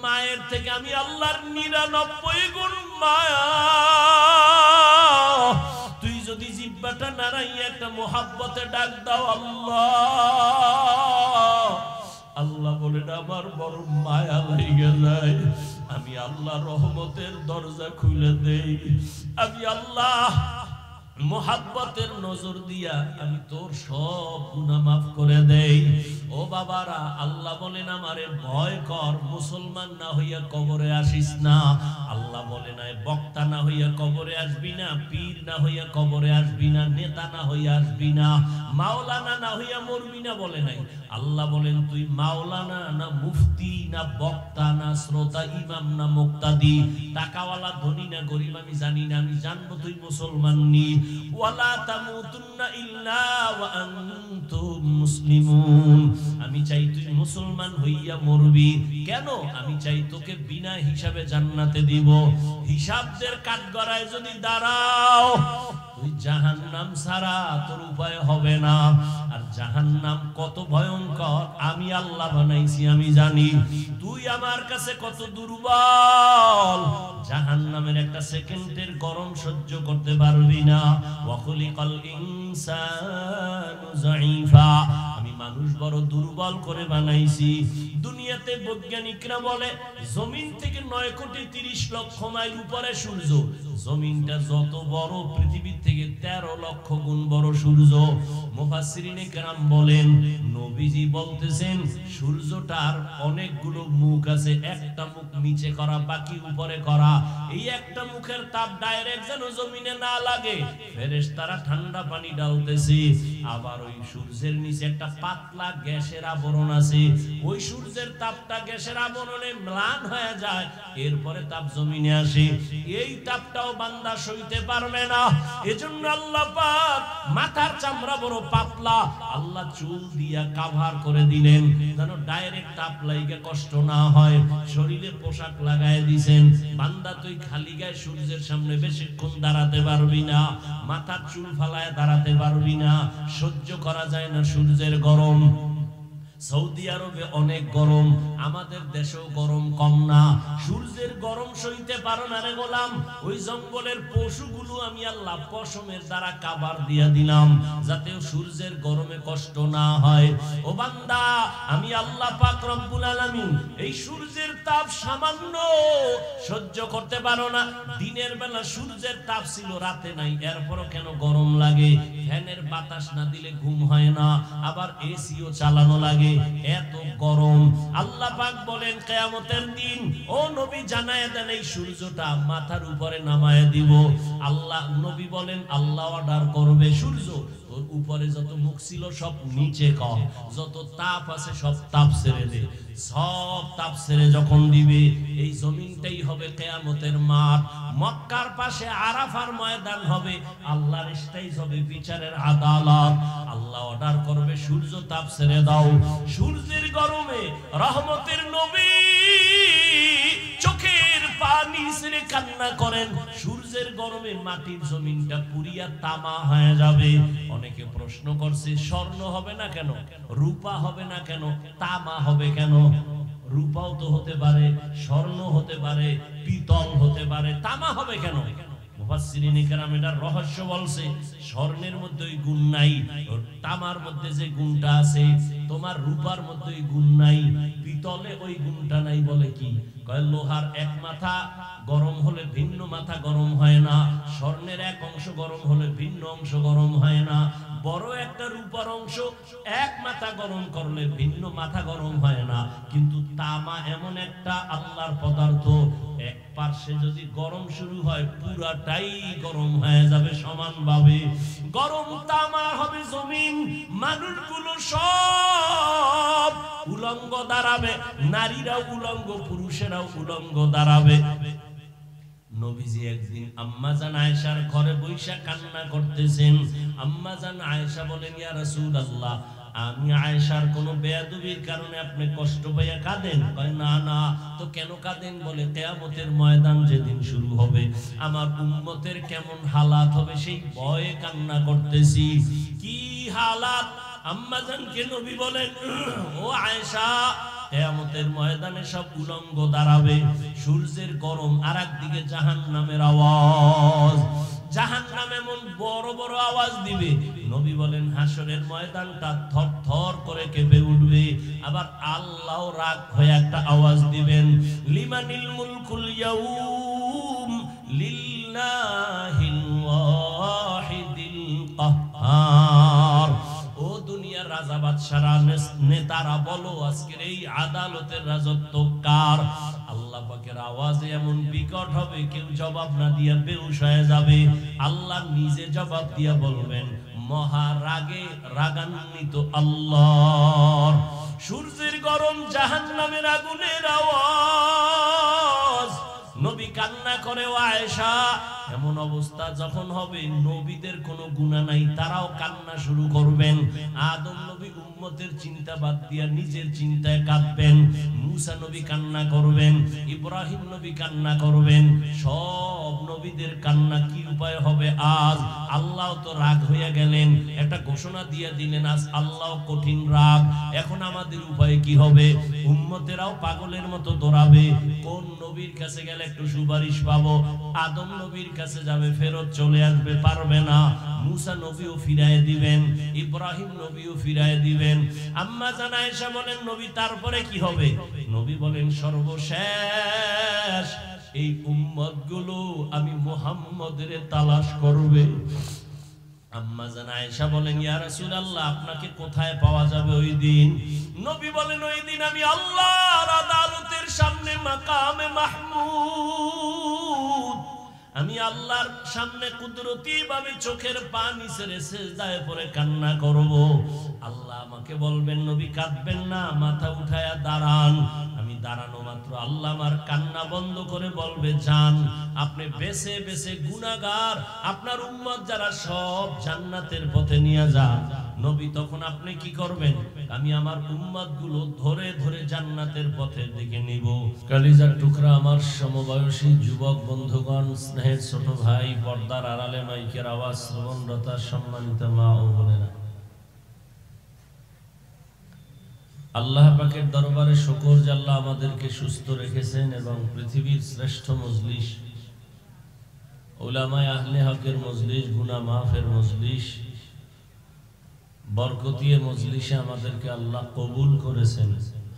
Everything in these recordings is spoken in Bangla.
মায়ের থেকে আমি আল্লাহর 99 গুণ মায়া। তুই যদি জিহ্বাটা নাড়াইয়া একটা মোহাব্বতে ডাক দাও আল্লাহ, আল্লাহ বলেন আমার বড় মায়া লেগে যায়। আমি আল্লাহ রহমতের দরজা খুলে দেই। আমি আল্লাহ মোহাব্বতের নজর দিয়া আমি তোর সব গুনাহ মাফ করে দেই। ও বাবারা, আল্লাহ বলেন আমারে ভয় কর, মুসলমান না হইয়া কবরে আসিস না। আল্লাহ বলে নাই বক্তা না হইয়া কবরে আসবি না, পীর না হইয়া কবরে আসবি না, নেতা না হইয়া আসবি না, মাওলানা না হইয়া মরবি না বলে নাই। আল্লাহ বলেন তুই মাওলানা না মুফতি না বক্তা না শ্রোতা ইমাম না মুক্তাদি, টাকাওয়ালা ধনী না গরিব আমি জানি না, আমি জানবো তুই মুসলমান নি। ওয়ালা তামুতুন্না ইল্লা ওয়া আনতুম মুসলিমুন। আমি চাই তুই মুসলমান হইয়া মরবি। কেন? আমি চাই তোকে বিনা হিসাবে জান্নাতে দিব। হিসাবদের কাঠগড়ায় যদি দাঁড়াও, তুই জাহান্নাম ছাড়া তোর উপায় হবে না। আর জাহান্নাম কত ভয়ঙ্কর আমি আল্লাহ বানাইছি, আমি জানি। তুই আমার কাছে কত দুর্বল, জাহান্নামের একটা সেকেন্ডের গরম সহ্য করতে পারবি না। ওয়া খুলিকাল ইনসানু যায়ীফা। আমি মানুষ বড় দুর্বল করে বানাইছি। দুনিয়াতে বৈজ্ঞানিকরা বলে জমিন থেকে 9,30,00,000 মাইল উপরে সূর্য। জমিনটা যত বড়, পৃথিবীর থেকে 13 লক্ষ গুণ বড় সূর্য। মুফাসসিরিনে কেরাম বলেন নবীজি বলতেছেন সূর্যটার অনেকগুলো মুখ আছে, একটা মুখ নিচে করা বাকি উপরে করা। এই একটা মুখের তাপ ডাইরেক্ট যেন জমিনে না লাগে, ফেরেশতারা ঠান্ডা পানি ঢালতেছে। আবার ওই সূর্যের নিচে একটা পাতলা গ্যাসের আবরণ আছে, ওই সূর্যের তাপটা গ্যাসের আবরণে ম্লান হয়ে যায়, এরপরে তাপ জমিনে আসে। এই তাপটাও বান্দা সইতে পারবে না। এজন্য আল্লাহ পাক মাথার চামড়া বড় পাতলা, আল্লাহ চুল দিয়া কাভার করে দিলেন যেন ডাইরেক্ট তাপ লাগা কষ্ট না হয়। শরীরে পোশাক লাগায় দিয়েছেন। বান্দা তুই খালি গায়ে সূর্যের সামনে বেশিক্ষণ দাঁড়াতে পারবি না, মাথার চুল ফালায় দাঁড়াতে পারবি না, সহ্য করা যায় না সূর্যের গরম। সৌদি আরবে অনেক গরম, আমাদের দেশেও গরম কম না। সূর্যের গরম সইতে পারো না রে গোলাম, ওই জঙ্গলের পশুগুলো আমি আল্লাহ পশমের দ্বারা কাভার দিয়া দিলাম যাতে সূর্যের গরমে কষ্ট না হয়। ও বান্দা, আমি আল্লাহ পাক রব্বুল আলামিন এই সূর্যের তাপ সামান্য সহ্য করতে পারো না। দিনের বেলা সূর্যের তাপ ছিল, রাতে নাই, এরপরও কেন গরম লাগে? ফ্যানের বাতাস না দিলে ঘুম হয় না, আবার এসিও চালানো লাগে, এত গরম। আল্লাহ পাক বলেন কিয়ামতের দিন ও নবী জানায়া দেন এই সূর্যটা মাথার উপরে নামায়া দিব। আল্লাহ নবী বলেন আল্লাহ অর্ডার করবে সূর্য তোর উপরে যত মুখ ছিল সব নিচে কর, যত তাপ আছে সব তাপ ছেড়ে দে। সব তাপ ছেড়ে যখন দিবে এই জমিনটাই হবে কিয়ামতের মাঠ। মক্কার পাশে আরাফার ময়দান হবে, আল্লাহর স্টেজ হবে, বিচারের আদালত। আল্লাহ অর্ডার করবে সূর্য তাপ ছেড়ে দাও। সূর্যের গরমে রহমতের নবী চোখের পানি ছেড়ে কান্না করেন। সূর্যের গরমে মাটির জমিনটা পুরিয়া তামা হয়ে যাবে। অনেকে প্রশ্ন করছে স্বর্ণ হবে না কেন, রূপা হবে না কেন, তামা হবে কেন? রূপাও তো হতে পারে, স্বর্ণ হতে পারে, পিতল হতে পারে, তামা হবে কেন? মুফাসসিরিনে কেরাম এটার রহস্য বলছে স্বর্ণের মধ্যে ওই গুণ নাই, তামার মধ্যে যে গুণটা আছে, তোমার রূপার মধ্যে ওই গুণ নাই, পিতলে ওই গুণটা নাই। বলে কি কয় লোহার এক মাথা গরম হলে ভিন্ন মাথা গরম হয় না, স্বর্ণের এক অংশ গরম হলে ভিন্ন অংশ গরম হয় না, বড় একটা রূপার অংশ এক মাথা গরম করলে ভিন্ন মাথা গরম হয় না। কিন্তু তামা এমন একটা আল্লাহর পদার্থ, এক পার্শ্বে যদি গরম শুরু হয় পুরাটাই গরম হয়ে যাবে সমানভাবে। গরম তামা হবে জমিন, মানুষগুলো সব উলঙ্গ দাঁড়াবে, নারীরাও উলঙ্গ, পুরুষেরাও উলঙ্গ দাঁড়াবে। নবীজি একদিন আম্মাজান আয়েশার ঘরে বৈশা কান্না করতেছেন। আম্মাজান আয়েশা বলেন ইয়া রাসূলুল্লাহ, আমি আয়েশার কোন বেয়াদবির কারণে আপনি কষ্ট পাইয়া কাঁদেন? কয় না না। তো কেন কাঁদেন? বলে কিয়ামতের ময়দান যেদিন শুরু হবে আমার উম্মতের কেমন হালাত হবে সেই ভয়ে কান্না করতেছি। কি হালাত? আম্মাজানকে নবী বলেন ও আয়েশা, কিয়ামতের ময়দানে সব উলঙ্গ দাঁড়াবে, সূর্যের গরম, আর একদিকে জাহান্নামের আওয়াজ। জাহান্নাম এমন বড় বড় আওয়াজ দিবে, নবী বলেন হাসরের ময়দানটা থরথর করে কেঁপে উঠবে। আবার আল্লাহ রাগ হয়ে একটা আওয়াজ দিবেন, লিমানিল মুলকুল ইয়াউম লিল্লাহিল ওয়াহিদিল কাহ্হার। ও দুনিয়ার রাজা বাদশারা নেতারা বলো, আজকের এই আদালতের রাজত্ব কার? আল্লাহ পাকের আওয়াজে এমন বিকট হবে, কেউ জবাব না দিয়া বেহুশ হয়ে যাবে। আল্লাহ নিজে জবাব দিয়া বলবেন, মহারাগে রাগান্বিত আল্লাহ। সূর্যের গরম, জাহান্নামের আগুনের আওয়াজ। নবী কান্না করে, ও আয়েশা, এমন অবস্থা যখন হবে নবীদের কোনো গুনাহ নাই, তারাও কান্না শুরু করবেন। আদম নবী উম্মতের চিন্তা বাদ দিয়া নিজের চিন্তায় কাঁদবেন, মুসা নবী কান্না করবেন, ইব্রাহিম নবী কান্না করবেন। সব নবীদের কান্না কি উপায় হবে আজ? আল্লাহ তো রাগ হয়ে গেলেন, একটা ঘোষণা দিয়ে দিলেন, আজ আল্লাহ কঠিন রাগ। এখন আমাদের উপায় কি হবে? উম্মতেরাও পাগলের মতো দৌড়াবে, কোন নবীর কাছে গেলে একটু সুপারিশ পাবো। আদম নবীর কাছে যাবে, ফেরত চলে আসবে, পারবে না। মুসা নবীও ফিরায় দিবেন, ইব্রাহিম নবীও ফিরায় দিবেন। আম্মা জান আয়েশা বলেন, নবী তারপরে কি হবে? নবী বলেন, সর্বশেষ এই উম্মতগুলো আমি মুহাম্মদের তালাশ করবে। আম্মা জান আয়েশা বলেন, ইয়া রাসূলুল্লাহ, আপনাকে কোথায় পাওয়া যাবে ওই দিন? নবী বলেন, ওই দিন আমি আল্লাহর আদালতের সামনে মাকামে মাহমুদ, আমি আল্লাহর সামনে কুদরতি ভাবে চোখের পানি ছেড়ে সিজদায় পড়ে কান্না করব। আল্লাহ আমাকে বলবেন, নবী কাঁদবেন না, মাথা উঠায়া দাঁড়ান। আমি দাঁড়ানো মাত্র আল্লাহ আমার কান্না বন্ধ করে বলবে, যান, আপনি বেছে বেছে গুনাহগার আপনার উম্মত যারা সব জান্নাতের পথে নিয়ে যান। নবী তখন আপনি কি করবেন? আমি আমার উম্মত গুলো ধরে ধরে জান্নাতের পথের দিকে নিব। কলিজার টুকরা আমার সমবয়সী যুবক বন্ধুগণ, স্নেহের ছোট ভাই, পর্দার আড়ালে মাইকের আওয়াজ শ্রবণরতা সম্মানিত মা ও বোনেরা, আল্লাহ পাকের দরবারে শুকর যে আল্লাহ আমাদেরকে সুস্থ রেখেছেন এবং পৃথিবীর শ্রেষ্ঠ মজলিস, উলামায়ে আহলে হকের মজলিস, গুনাহ মাফের মজলিস, বরকতিয়ে মজলিসে আমাদেরকে আল্লাহ কবুল করেছেন,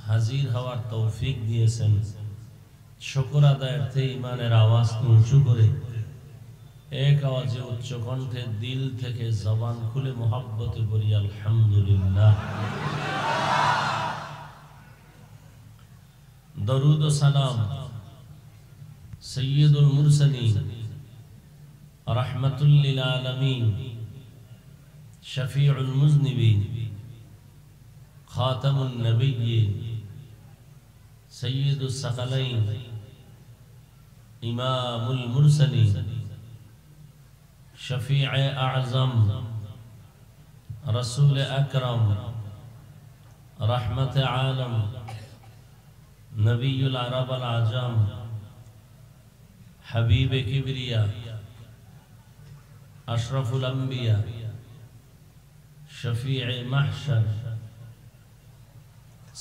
হাজির হওয়ার তৌফিক দিয়েছেন। শুকর আদায়ার্থে ইমানের আওয়াজ উঁচু করে এক আওয়াজে উচ্চ কণ্ঠে দিল থেকে জবান খুলে মুহাব্বতে বলি আলহামদুলিল্লাহ। দরুদ ও সালাম সৈয়দুল মুরসালিন, রাহমাতুল লিল আলামিন, শফিউল মুজনিবিন, খাতামুন নবিয়্যিন, সৈয়দুস সাকালাইন, ইমামুল মুরসালিন, শফিয়ে আযম, রাসূল আকরাম, রহমত আলম, নবিয়ুল আরব আল আজম, হাবিব কিবরিয়া, আশরাফুল আম্বিয়া, শফিয়ে মাহশর,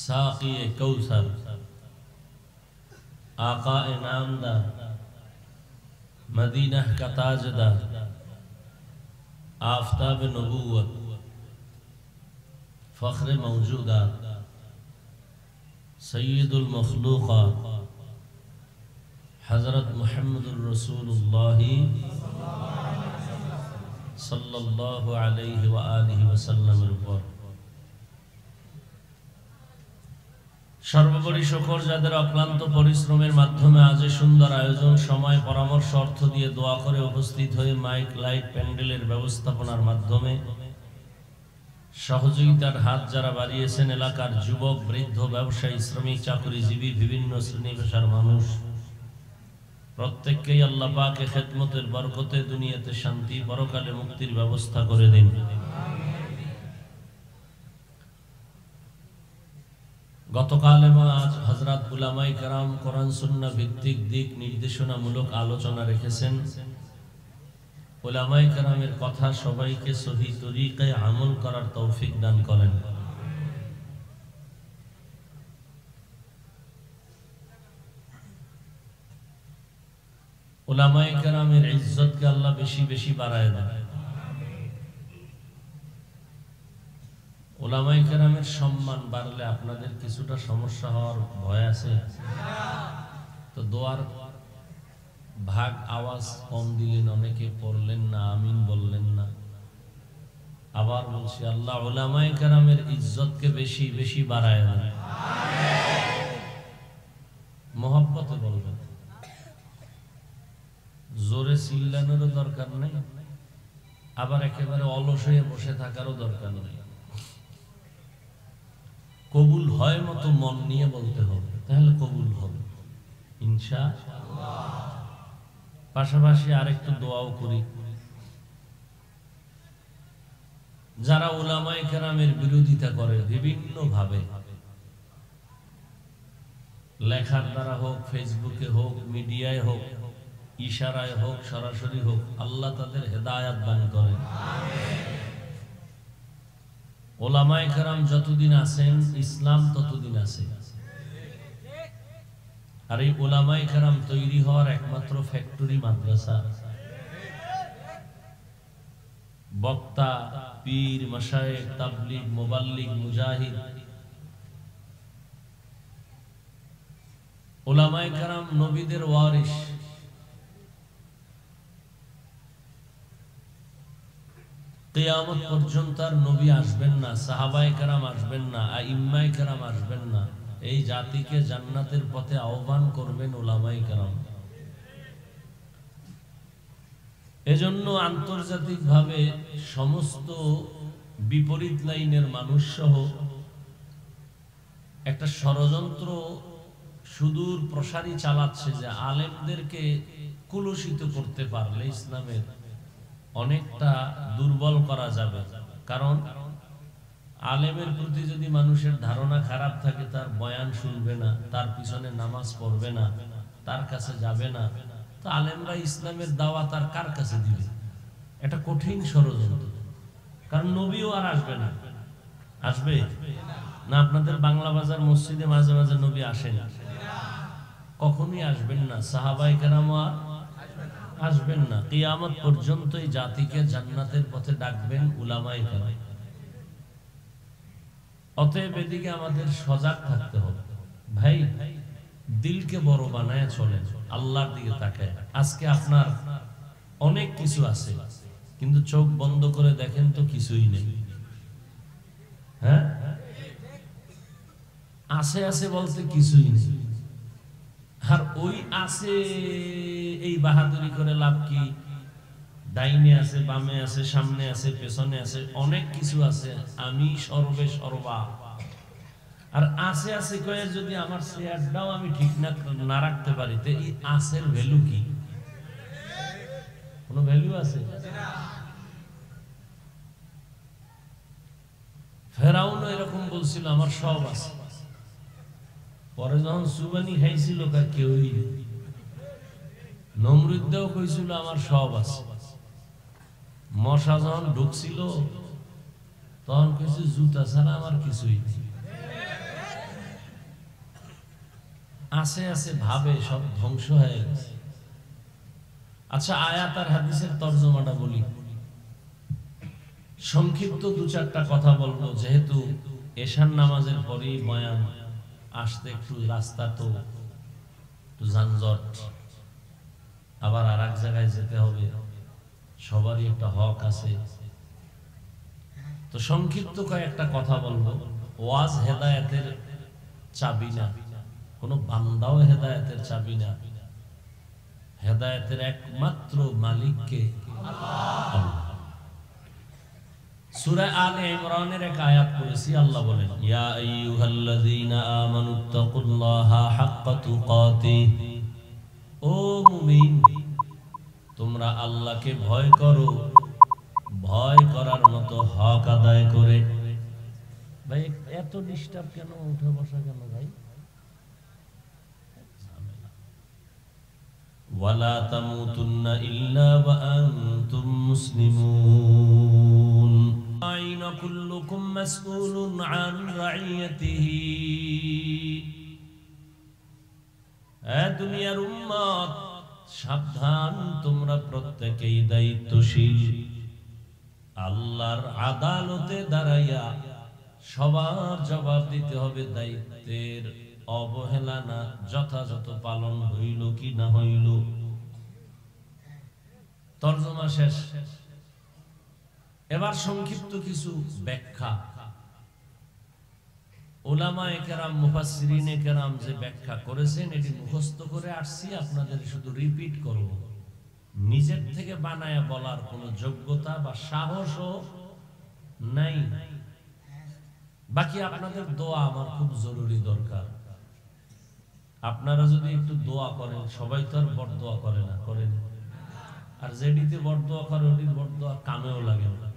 সাকি কৌসর, आका नामदार, मदीना का ताजदार, आफताब नबूवत, फख्र मौजूदात, सय्यदुल मखलूक़ात, हज़रत मुहम्मदुर रसूलुल्लाह सल्लल्लाहु अलैहि व आलिहि वसल्लमेर पर সর্বোপরি শুকর যাদের অক্লান্ত পরিশ্রমের মাধ্যমে আজ সুন্দর আয়োজন, সময়, পরামর্শ, অর্থ দিয়ে দোয়া করে উপস্থিত হয়ে মাইক, লাইট, প্যান্ডেলের ব্যবস্থাপনার মাধ্যমে সহযোগিতার হাত যারা বাড়িয়েছেন, এলাকার যুবক, বৃদ্ধ, ব্যবসায়ী, শ্রমিক, চাকরিজীবী, বিভিন্ন শ্রেণী পেশার মানুষ, প্রত্যেককেই আল্লাহ পাকের খেদমতের বরকতে দুনিয়াতে শান্তি, পরকালে মুক্তির ব্যবস্থা করে দিন। গতকাল এবং আজ হযরত উলামায়ে কেরাম কোরআন সুন্নাহ ভিত্তিক দিক নির্দেশনামূলক আলোচনা রেখেছেন। উলামায়ে কেরামের কথা সবাইকে সহিহ তরিকায় আমল করার তৌফিক দান করেন। উলামায়ে কেরামের ইজ্জতকে আল্লাহ বেশি বেশি বাড়ায় দেন। উলামায়ে কেরামের সম্মান বাড়লে আপনাদের কিছুটা সমস্যা হওয়ার ভয় আছে। তো দোয়ার ভাগ আওয়াজ কম দিলেন, অনেকে পড়লেন না, আমিন বললেন না। আবার বলছি, আল্লাহ উলামায়ে কেরামের ইজ্জতকে বেশি বেশি বাড়ায় দেন। মহব্বতে বলবেন, জোরে চিল্লানোরও দরকার নেই, আবার একেবারে অলস হয়ে বসে থাকারও দরকার নেই। কবুল হয় মতো মন নিয়ে বলতে হবে, তাহলে কবুল হবে ইনশাআল্লাহ। পাশাপাশি আরেকটু দোয়াও করি, যারা উলামায়ে কেরামের বিরোধিতা করে বিভিন্ন ভাবে, লেখার দ্বারা হোক, ফেসবুকে হোক, মিডিয়ায় হোক, ইশারায় হোক, সরাসরি হোক, আল্লাহ তাদের হেদায়াত দান করেন। উলামায়ে কেরাম যতদিন আছেন ইসলাম ততদিন আছে। আর এই উলামায়ে কেরাম তৈরি হওয়ার একমাত্র ফ্যাক্টরি মাদ্রাসা। বক্তা, পীর, মাশায়েখ, তাবলীগ, মুবাল্লিগ, মুজাহিদ, উলামায়ে কেরাম নবীদের ওয়ারিস। কিয়ামত পর্যন্ত আর নবী আসবেন না, সাহাবায়ে কেরাম আসবেন না, আইম্মায়ে কেরাম আসবেন না। এই জাতিকে জান্নাতের পথে আহ্বান করবেন উলামায়ে কেরাম। এজন্য আন্তর্জাতিকভাবে সমস্ত বিপরীত লাইনের মানুষ সহ একটা ষড়যন্ত্র সুদূর প্রসারী চালাচ্ছে যে আলেমদেরকে কুলুষিত করতে পারলে ইসলামের অনেকটা দুর্বল করা যাবে। কারণ আলেমের প্রতি যদি মানুষের ধারণা খারাপ থাকে, তার বয়ান শুনবে না, তার পিছনে নামাজ পড়বে না, তার কাছে যাবে না, তো আলেমরা ইসলামের দাওয়াত আর কার কাছে দিবে? এটা কঠিন ষড়যন্ত্র। কারণ নবীও আর আসবে না। আসবে না? আপনাদের বাংলা বাজার মসজিদে মাঝে মাঝে নবী আসেন, কখনই আসবেন না। সাহাবায়ে কেরাম আর আসবেন না। কিয়ামত পর্যন্ত এই জাতিকে জান্নাতের পথে ডাকবেন উলামায়ে কেরাম। অতএব এদিকে আমাদের সজাগ থাকতে হবে। ভাই, দিলকে বড় বানায় চলেন, আল্লাহর দিকে তাকায়। আজকে আপনার অনেক কিছু আছে, কিন্তু চোখ বন্ধ করে দেখেন তো কিছুই নেই। হ্যাঁ, আছে আছে বলতে কিছুই নেই। আর ওই আছে এই বাহাদুরি করে লাভ কি? ডাইনে আছে, বামে আছে, সামনে আছে, পেছনে আছে, অনেক কিছু আছে। আমি সর্বে সর্বা। আর আছে আছে কয়ে যদি আমার চেয়ারটাও আমি ঠিক না রাখতে পারি, তো এই আছের ভ্যালু কি? কোনো ভ্যালু আছে? ফেরাউনও এরকম বলছিল আমার সব আছে, পরে যখন সুবানি খাইছিল তার কেউই নেই। নমরুদ্দেও কইছিল আমার সব আছে। মশা যখন ঢুকছিল তখন কইছে জুতা ছাড়া আমার কিছুই নেই। আছে আছে ভাবে সব ধ্বংস হয়ে গেছে। আচ্ছা, আয়াত আর হাদিসের তর্জমাটা বলি, সংক্ষিপ্ত দু চারটা কথা বলবো, যেহেতু এশার নামাজের পরেই বয়ান আসতে একটু রাস্তা তো একটু যানজট, আবার আর এক জায়গায় যেতে হবে, সবারই একটা হক আছে। তো সংক্ষিপ্ত কয়েকটা কথা বলবো। ওয়াজ হেদায়েতের চাবি না, কোনো বান্দাও হেদায়েতের চাবি না। হেদায়েতের একমাত্র মালিককে আল্লাহ। সূরা আলে ইমরানের এক আয়াত পড়েছি, আল্লাহ বলেন, ইয়া আইয়ুহাল্লাযীনা আমানুত্তাকুল্লাহা হাক্কা তুকাতিহি, ও মুমিন তোমরা আল্লাহকে ভয় করো, ভয় করার মতো হক আদায় করে। ভাই এত ডিস্টার্ব কেন, উঠে বসা কেন ভাই? ওয়ালা তামুতুন্না ইল্লা ওয়া আনতুম মুসলিমুন, আইনা কুল্লুকুম মাসউলুন আন রাইয়াতিহি। এ দুনিয়ার উম্মত, সাবধান, তোমরা প্রত্যেকেই দায়িত্বশীল। আল্লাহর আদালতে দাঁড়াইয়া সবার জবাব দিতে হবে। দায়িত্বের অবহেলা না, যথাযথ পালন হইল কি না হইল। তরজমা শেষ। এবার সংক্ষিপ্ত কিছু ব্যাখ্যা। উলামায়ে কেরাম, মুফাসসিরিনে কেরাম যে ব্যাখ্যা করেছেন এটি মুখস্থ করে আসছি, আপনাদের শুধু রিপিট করব। নিজের থেকে বানায়া বলার কোনো যোগ্যতা বা সাহসও নাই। বাকি আপনাদের দোয়া আমার খুব জরুরি দরকার। আপনারা যদি একটু দোয়া করেন, সবাই তো আর বড় দোয়া করে না, করেন? আর যেটিতে বড় দোয়া করে ওটির বড় দোয়া কামেও লাগে না।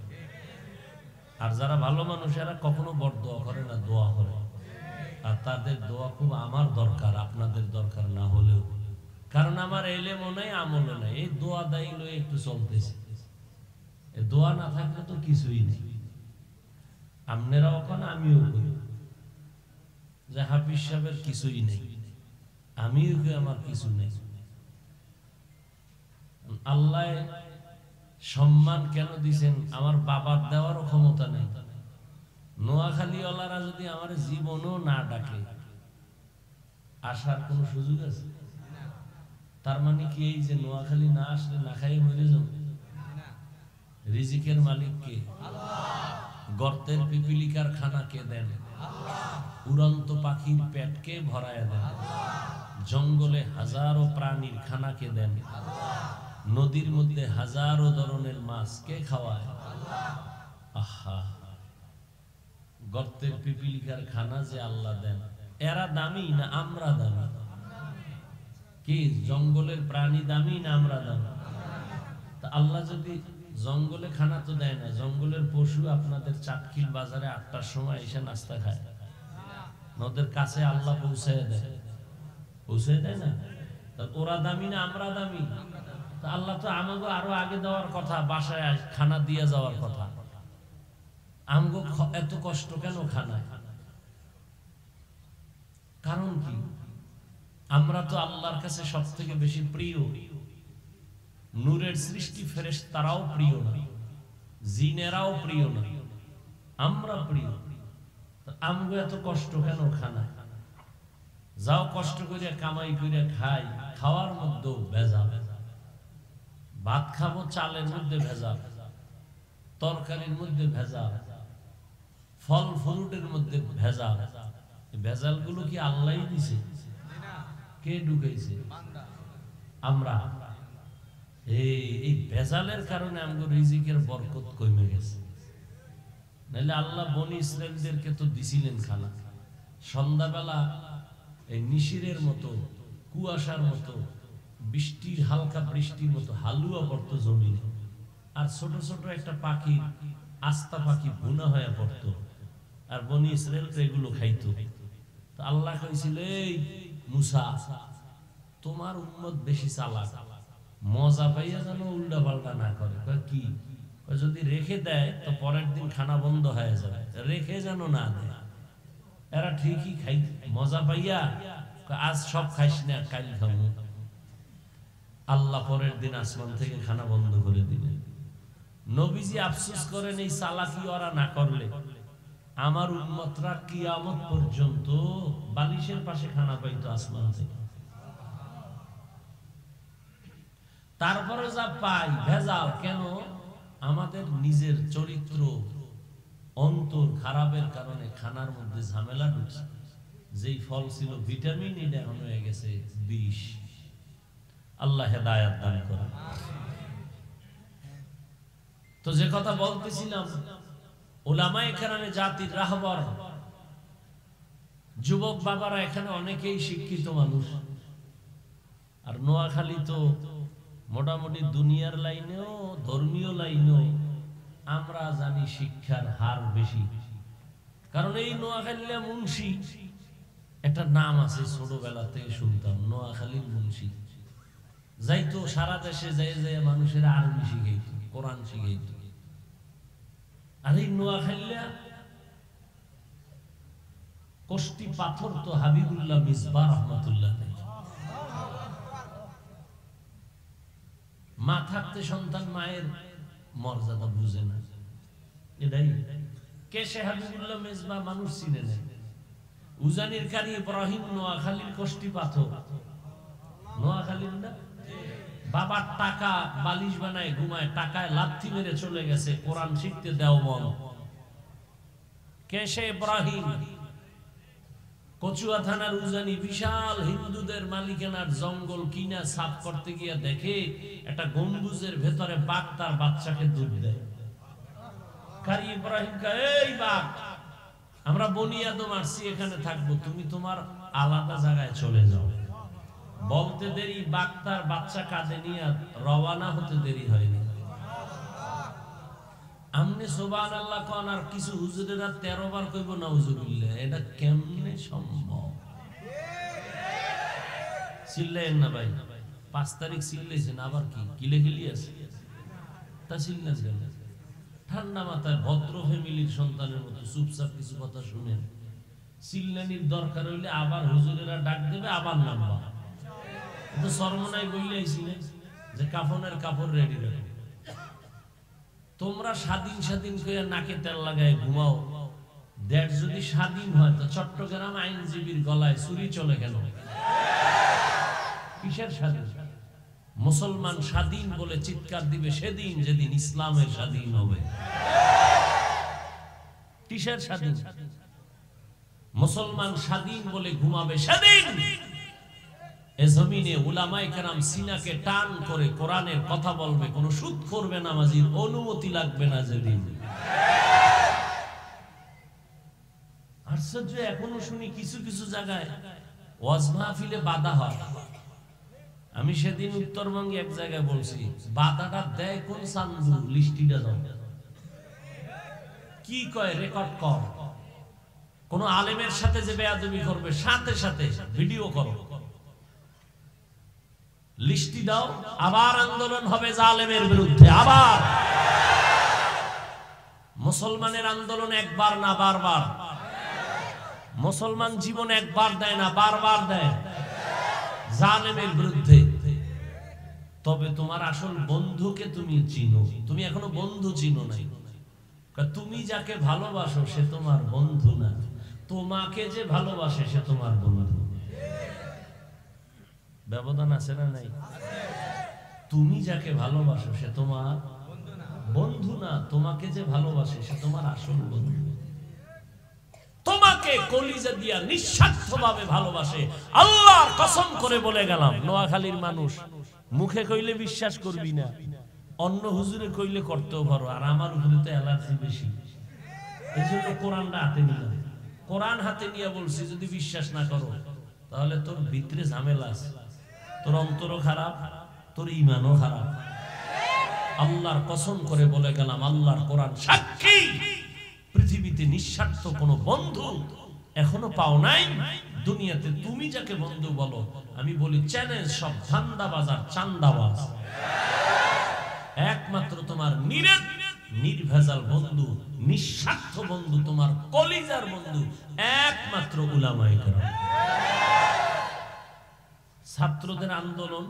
আর যারা ভালো মানুষ এরা কখনো বড় দোয়া করে না, দোয়া করে। আর তাদের দোয়া খুব আমার দরকার, আপনাদের দরকার না হলেও। কারণ আমার এলেমও নাই, আমলও নাই, এই দোয়া দায়ী লয়ে একটু চলতেছে। এই দোয়া না থাকলে তো কিছুই নেই। আপনারাও ওখানে, আমিও করি যে হাফিজ সাহেবের কিছুই নেই, আমিও কই আমার কিছু নেই। আল্লাহ সম্মান কেন দিছেন? আমার বাবার দেওয়ারও ক্ষমতা নেই। নোয়াখালী ওয়ালারা যদি আমার জীবনও না ডাকে, আসার কোন সুযোগ আছে? তার মানে কি এই যে নোয়াখালী না আসলে না খাই মরে যাব? রিজিকের মালিক কে? গর্তের পিপিলিকার খানা কে দেন? উড়ন্ত পাখির পেট কে ভরায় দেন? জঙ্গলে হাজারো প্রাণীর খানা কে দেন? নদীর মধ্যে হাজারো ধরনের মাছ কে খাওয়ায়? আহা, গর্তের পিপিলিকার খানা যে আল্লাহ দেন, এরা দামি না আমরা দামি? কি জঙ্গলের প্রাণী দামি না আমরা দামি? তা আল্লাহ যদি জঙ্গলে খানা তো দেয় না, জঙ্গলের পশু আপনাদের চাটকিল বাজারে 8টার সময় এসে নাস্তা খায়, ওদের কাছে আল্লাহ পৌঁছায় দেয়, পৌঁছায় দেয় না? তা ওরা দামি না আমরা দামি? তা আল্লাহ তো আমাকে আরো আগে দেওয়ার কথা, বাসায় খানা দিয়ে যাওয়ার কথা। আমগো এত কষ্ট কেন খানায়? কারণ কি? আমরা তো আল্লাহর কাছে সব থেকে বেশি প্রিয়। নূরের সৃষ্টি ফেরেশতারাও প্রিয় না, জিনেরাও প্রিয় না, আমরা প্রিয়। আমগো এত কষ্ট কেন খানায়? যাও কষ্ট করে কামাই করে খাই, খাওয়ার মধ্যেও ভেজাল। ভাত খাবো চালের মধ্যে ভেজাল, তরকারির মধ্যে ভেজাল, ফল ফ্রুটের মধ্যে ভেজাল। ভেজাল গুলো কি আল্লাহই দিছে? কে ঢুকাইছে? আমরা। এই ভেজালের কারণে আমাদের রিজিকের বরকত কমে গেছে। নাহলে আল্লাহ বনি ইসরাইলদেরকে তো দিছিলেন খানা। সন্ধ্যাবেলা এই নিশিরের মতো, কুয়াশার মতো, বৃষ্টির হালকা বৃষ্টির মতো হালুয়া পড়তো জমিনে। আর ছোট ছোট একটা পাখি, আস্তা পাখি ভুনা হয়ে পড়তো, আর বনি ইসরাইল এগুলো খাইতো। তো আল্লাহ কইছিল, এই মুসা, তোমার উম্মত বেশি চালাক, মজা পাইয়া যেন উল্টা পাল্টা না করে। কি? যদি রেখে দেয় তো পরের দিন খানা বন্ধ হয়ে যাবে, রেখে যেন না দেয়। এরা ঠিকই খাই, মজা পাইয়া আজ সব খাইস না, কাল খাবো। আল্লাহ পরের দিন আসমান থেকে খানা বন্ধ করে দিলেন। নবীজি আফসোস করেন, এই চালাকি ওরা না করলে আমার উম্মতরা কিয়ামত পর্যন্ত বালিশের পাশে খানা পাইতো আসমান থেকে। তারপরে যা পাই ভেজাল কেন? আমাদের নিজের চরিত্র, অন্তর খারাপের কারণে খানার মধ্যে ঝামেলা ঢুকছে। যেই ফল ছিল ভিটামিন, এটা এখন হয়ে গেছে বিষ। আল্লাহ হেদায়েত দান করুন। তো যে কথা বলতেছিলাম, উলামায়ে কেরামে জাতির রাহবার, যুবক বাবারা এখানে অনেকেই শিক্ষিত মানুষ। আর নোয়াখালী তো মোটামুটি দুনিয়ার লাইনেও ধর্মীয় লাইনেও আমরা জানি শিক্ষার হার বেশি। কারণ এই নোয়াখালীর মুন্সি একটা নাম আছে, ছোটবেলা থেকে শুনতাম, নোয়াখালীর মুন্সি। যাইতো সারা দেশে যাই যায় মানুষের আরবি শিখাইতো, কোরআন শিখাইতো। আর এই নোয়াখালীরা কষ্টি পাথর তো হাবিবুল্লাহ মিসবাহ রহমাতুল্লাহ। মা থাকতে সন্তান মায়ের মর্যাদা বুঝে না, এটাই কেশে হাবিবুল্লাহ মেজবা মানুষ চিনে নেই। উজানির কারি ইব্রাহিম নোয়াখালীর কষ্টি পাথর, নোয়াখালীর না, বাবার টাকা বালিশ বানায় ঘুমায়, টাকায় লাথি মেরে চলে গেছে কোরআন শিখতে দেও মন। কেশে ইব্রাহিম কচুয়া থানার উজানি বিশাল হিন্দুদের মালিকানার জঙ্গল কিনা সাফ করতে গিয়া দেখে একটা গম্বুজের ভেতরে বাঘ তার বাচ্চাকে দুধ দেয়। কারি ইব্রাহিম কা, এই বাঘ, আমরা বনিয়াদম আসছি এখানে থাকবো, তুমি তোমার আলাদা জায়গায় চলে যাও। বলতে দেরি বাঘ তার বাচ্চা কাঁধে নিয়ে রওয়ানা হতে দেরি হয়নি। আমনে সুবহানাল্লাহ কোন আর কিছু হুজুরেরা 13 বার কইব নাউজুবিল্লাহ, এটা কেমনে সম্ভব? চিল্লেন না ভাই, 5 তারিখ চিল্লেছেন, আবার কি কিলেগিলি আছে তা চিল্লেন কেন? ঠান্ডা মাথায় ভদ্র ফ্যামিলির সন্তানের মতো চুপচাপ কিছু কথা শুনেন। চিল্লানির দরকার হইলে আবার হুজুরেরা ডাক দেবে, আবার নামবা। কিন্তু সরমনাই বললে আইছিলে যে কাফনের কাপড় রেডি রাখো। তোমরা স্বাধীন স্বাধীন করে নাকে তেল লাগায় ঘুমাও, দেশ যদি স্বাধীন হয় তো চট্টগ্রাম আইনজীবীর গলায় ছুরি চলে কেন? কিসের স্বাধীন? মুসলমান স্বাধীন বলে চিৎকার দিবে সেদিন যেদিন ইসলামের স্বাধীন হবে। কিসের স্বাধীন? মুসলমান স্বাধীন বলে ঘুমাবে সেদিন এ জমিনে উলামায়ে কেরাম সিনাকে টান করে কোরআনের কথা বলবে, কোন সুদ করবে নামাজির অনুমতি লাগবে না যেদিন। আশ্চর্য, এখনো শুনি কিছু কিছু জায়গায় ওয়াজ মাহফিলে বাধা হয়। আমি সেদিন উত্তরবঙ্গে এক জায়গায় বলছি, বাধাটা দেয় কোন চান্দু, লিস্টিটা দাও। কি কয় রেকর্ড কর, কোন আলেমের সাথে যে বেয়াদবি করবে সাথে সাথে ভিডিও করো, লিস্টি দাও, আবার আন্দোলন হবে জালেমের বিরুদ্ধে। আবার মুসলমানের আন্দোলন একবার না বারবার, মুসলমান জীবন একবার দেয় না বারবার দেয় জালেমের বিরুদ্ধে। তবে তোমার আসল বন্ধুকে তুমি চিনো, তুমি এখনো বন্ধু চিনো নাই। তুমি যাকে ভালোবাসো সে তোমার বন্ধু না, তোমাকে যে ভালোবাসে সে তোমার বন্ধু। ব্যবধান আছে না নাই? তুমি যাকে ভালোবাসো সে তোমার বন্ধু না, তোমাকে যে ভালোবাসে সে তোমার আসল বন্ধু। তোমাকে কলিজা দিয়া নিঃস্বার্থভাবে ভালোবাসে। আল্লাহর কসম করে বলে গেলাম, নোয়াখালীর মানুষ মুখে কইলে বিশ্বাস করবি না, অন্য হুজুরে কইলে করতেও পারো, আর আমার উপরে তো অ্যালার্জি বেশি। এই জন্য কোরআনটা হাতে নিলাম। কোরআন হাতে নিয়ে বলছি, যদি বিশ্বাস না করো তাহলে তোর ভিতরে ঝামেলা আছে, তোর অন্তরও খারাপ, তোর ঈমানও খারাপ। আল্লাহর কসম করে বলে গেলাম, আল্লাহর কোরআন সাক্ষী, পৃথিবীতে নিঃস্বার্থ কোনো বন্ধু এখনো পাও নাই দুনিয়াতে। তুমি যাকে বন্ধু বলো, আমি বলি চ্যালেঞ্জ, সব ধান্দাবাজ আর চান্দাবাজ। একমাত্র তোমার নির্ভেজাল বন্ধু, নিঃস্বার্থ বন্ধু, তোমার কলিজার বন্ধু একমাত্র উলামায়ে কেরাম। ছাত্রদের আন্দোলন,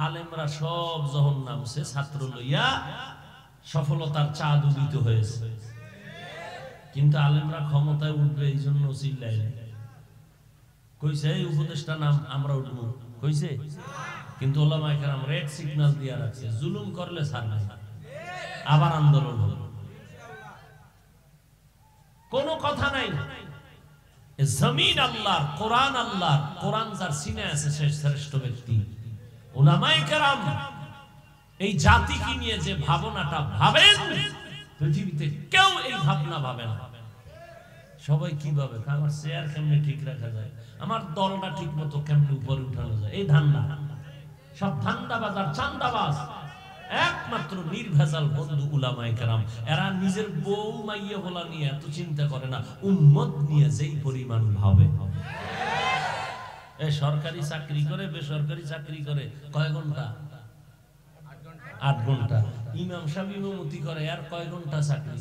আলেমরা সব যখন নামছে ছাত্র লইয়া, সফলতার চাঁদ উদিত হয়েছে। কিন্তু আলেমরা ক্ষমতায় উঠবে এই জন্য চিল্লাই কইছে, এই উপদেষ্টা নাম আমরা উঠবো কইছে, কিন্তু ওলামায়ে কেরাম রেড সিগন্যাল দিয়া রাখছে, জুলুম করলে ছাড় নাই, আবার আন্দোলন হবে। কোনো কথা নাই। জমিন আল্লাহর, কোরআন আল্লাহর, কোরআন যার সিনে আছে সে শ্রেষ্ঠ ব্যক্তি। উলামায়ে কেরাম এই জাতিকে নিয়ে যে ভাবনাটা ভাবেন, পৃথিবীতে কেউ এই ভাবনা ভাবে না। সবাই কি ভাবে, আমার চেয়ার কেমনে ঠিক রাখা যায়, আমার দলটা ঠিক মতো কেমনে উপরে উঠানো যায়, এই ধান্দা। সব ধান্দাবাজ আর চান্দাবাজ। একমাত্র নির্ভেজাল বন্ধু উলামায়ে কেরাম। এরা নিজের বউ মাইয়া বলা নিয়ে এত চিন্তা করে না, উম্মত নিয়ে যেই পরিমাণ ভাবে। এই সরকারি চাকরি করে, বেসরকারি চাকরি করে, কয় ঘন্টা? 8 ঘন্টা। ইমাম সাহেব ইমামতি করে, আর কয় ঘন্টা চাকরি?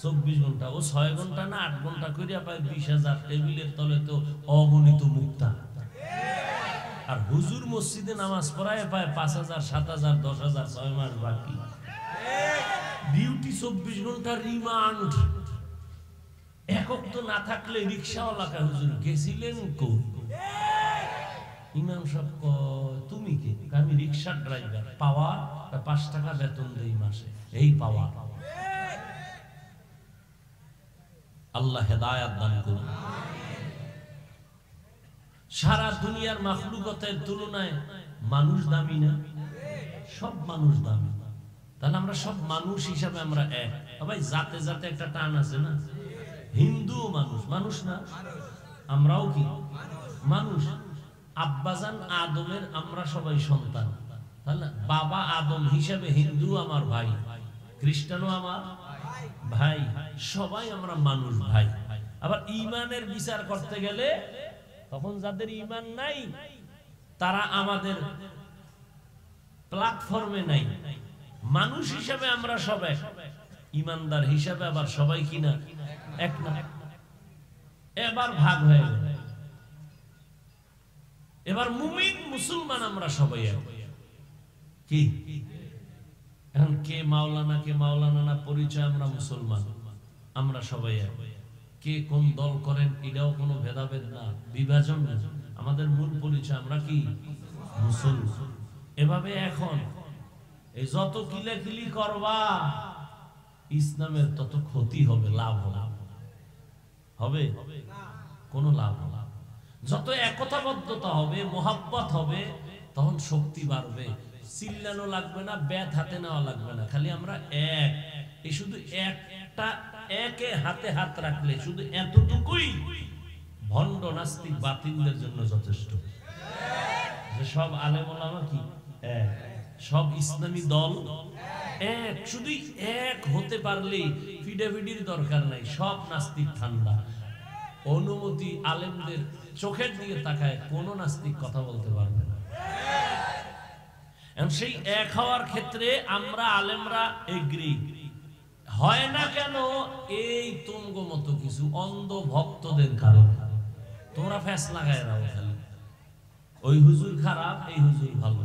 24 ঘন্টা। ও 6 ঘন্টা না 8 ঘন্টা করিয়া পায় 20,000। টেবিলের তলে তো অগণিত মুক্তা। আর হুজুর মসজিদে নামাজ পড়ায় পায় 5,000 7,000 10,000 6 মাস বাকি, ডিউটি 24 ঘন্টা, রিমান্ড একক তো না থাকলে রিক্সাওয়ালা কা হুজুর গেছিলেন কই? ইমাম সাহেব কয় তুমি কে? আমি রিক্সার ড্রাইভার, পাওয়া 5 টাকা বেতন দেই মাসে, এই পাওয়া। আল্লাহ হেদায়াত দান করুন। সারা দুনিয়ার মাখলুকতের তুলনায় মানুষ দামি না? সব মানুষ দামি। তাহলে আমরা সব মানুষ হিসাবে আমরা এক। ভাই জাতে জাতে একটা টান আছে না? হিন্দু মানুষ, মানুষ না? আমরাও কি মানুষ? আব্বাজান আদমের আমরা সবাই সন্তান, তাহলে বাবা আদম হিসাবে হিন্দু আমার ভাই, খ্রিস্টানও আমার ভাই, সবাই আমরা মানুষ ভাই। আবার ইমানের বিচার করতে গেলে তখন যাদের ইমান নাই তারা আমাদের প্ল্যাটফর্মে নাই। মানুষ হিসাবে আমরা সবাই, ইমানদার হিসাবে আবার সবাই কিনা এক না। এবার ভাগ হয়ে গেল, এবার মুমিন মুসলমান আমরা সবাই এক। কি এখন কে মাওলানা কে মাওলানা না পরিচয়, আমরা মুসলমান, আমরা সবাই এক। কে কোন দল করেন এটাও কোনো ভেদাভেদ না, বিভাজন না, আমাদের মূল পরিচয় আমরা কি মুসলমান। এভাবে এখন এই যত কিলাকিলি করবা ইসলামের তত ক্ষতি হবে, লাভ হবে কোনো লাভ হবে। যত একতাবদ্ধতা হবে, মোহাব্বত হবে, তখন শক্তি বাড়বে। চিল্লানো লাগবে না, ব্যাট হাতে নেওয়া লাগবে না, খালি আমরা এক। এই শুধু একটা একে হাতে হাত রাখলে শুধু এতটুকুই ভণ্ড নাস্তিক বাতিলদের জন্য যথেষ্ট। যে সব আলেম ওলামা কি এক, সব ইসলামী দল এক, শুধু এক হতে পারলেই ফিডাফিডির দরকার নাই। সব নাস্তিক ঠান্ডা, অনুমতি আলেমদের চোখের দিকে তাকায় কোন নাস্তিক কথা বলতে পারবে না। সেই এক হওয়ার ক্ষেত্রে আমরা আলেমরা এগ্রি হয় না কেন? এই তুঙ্গ মতো কিছু অন্ধ ভক্তদের কারণে তোমরা ফ্যাস লাগায় রাখো, খালি ওই হুজুর খারাপ, এই হুজুর ভালো,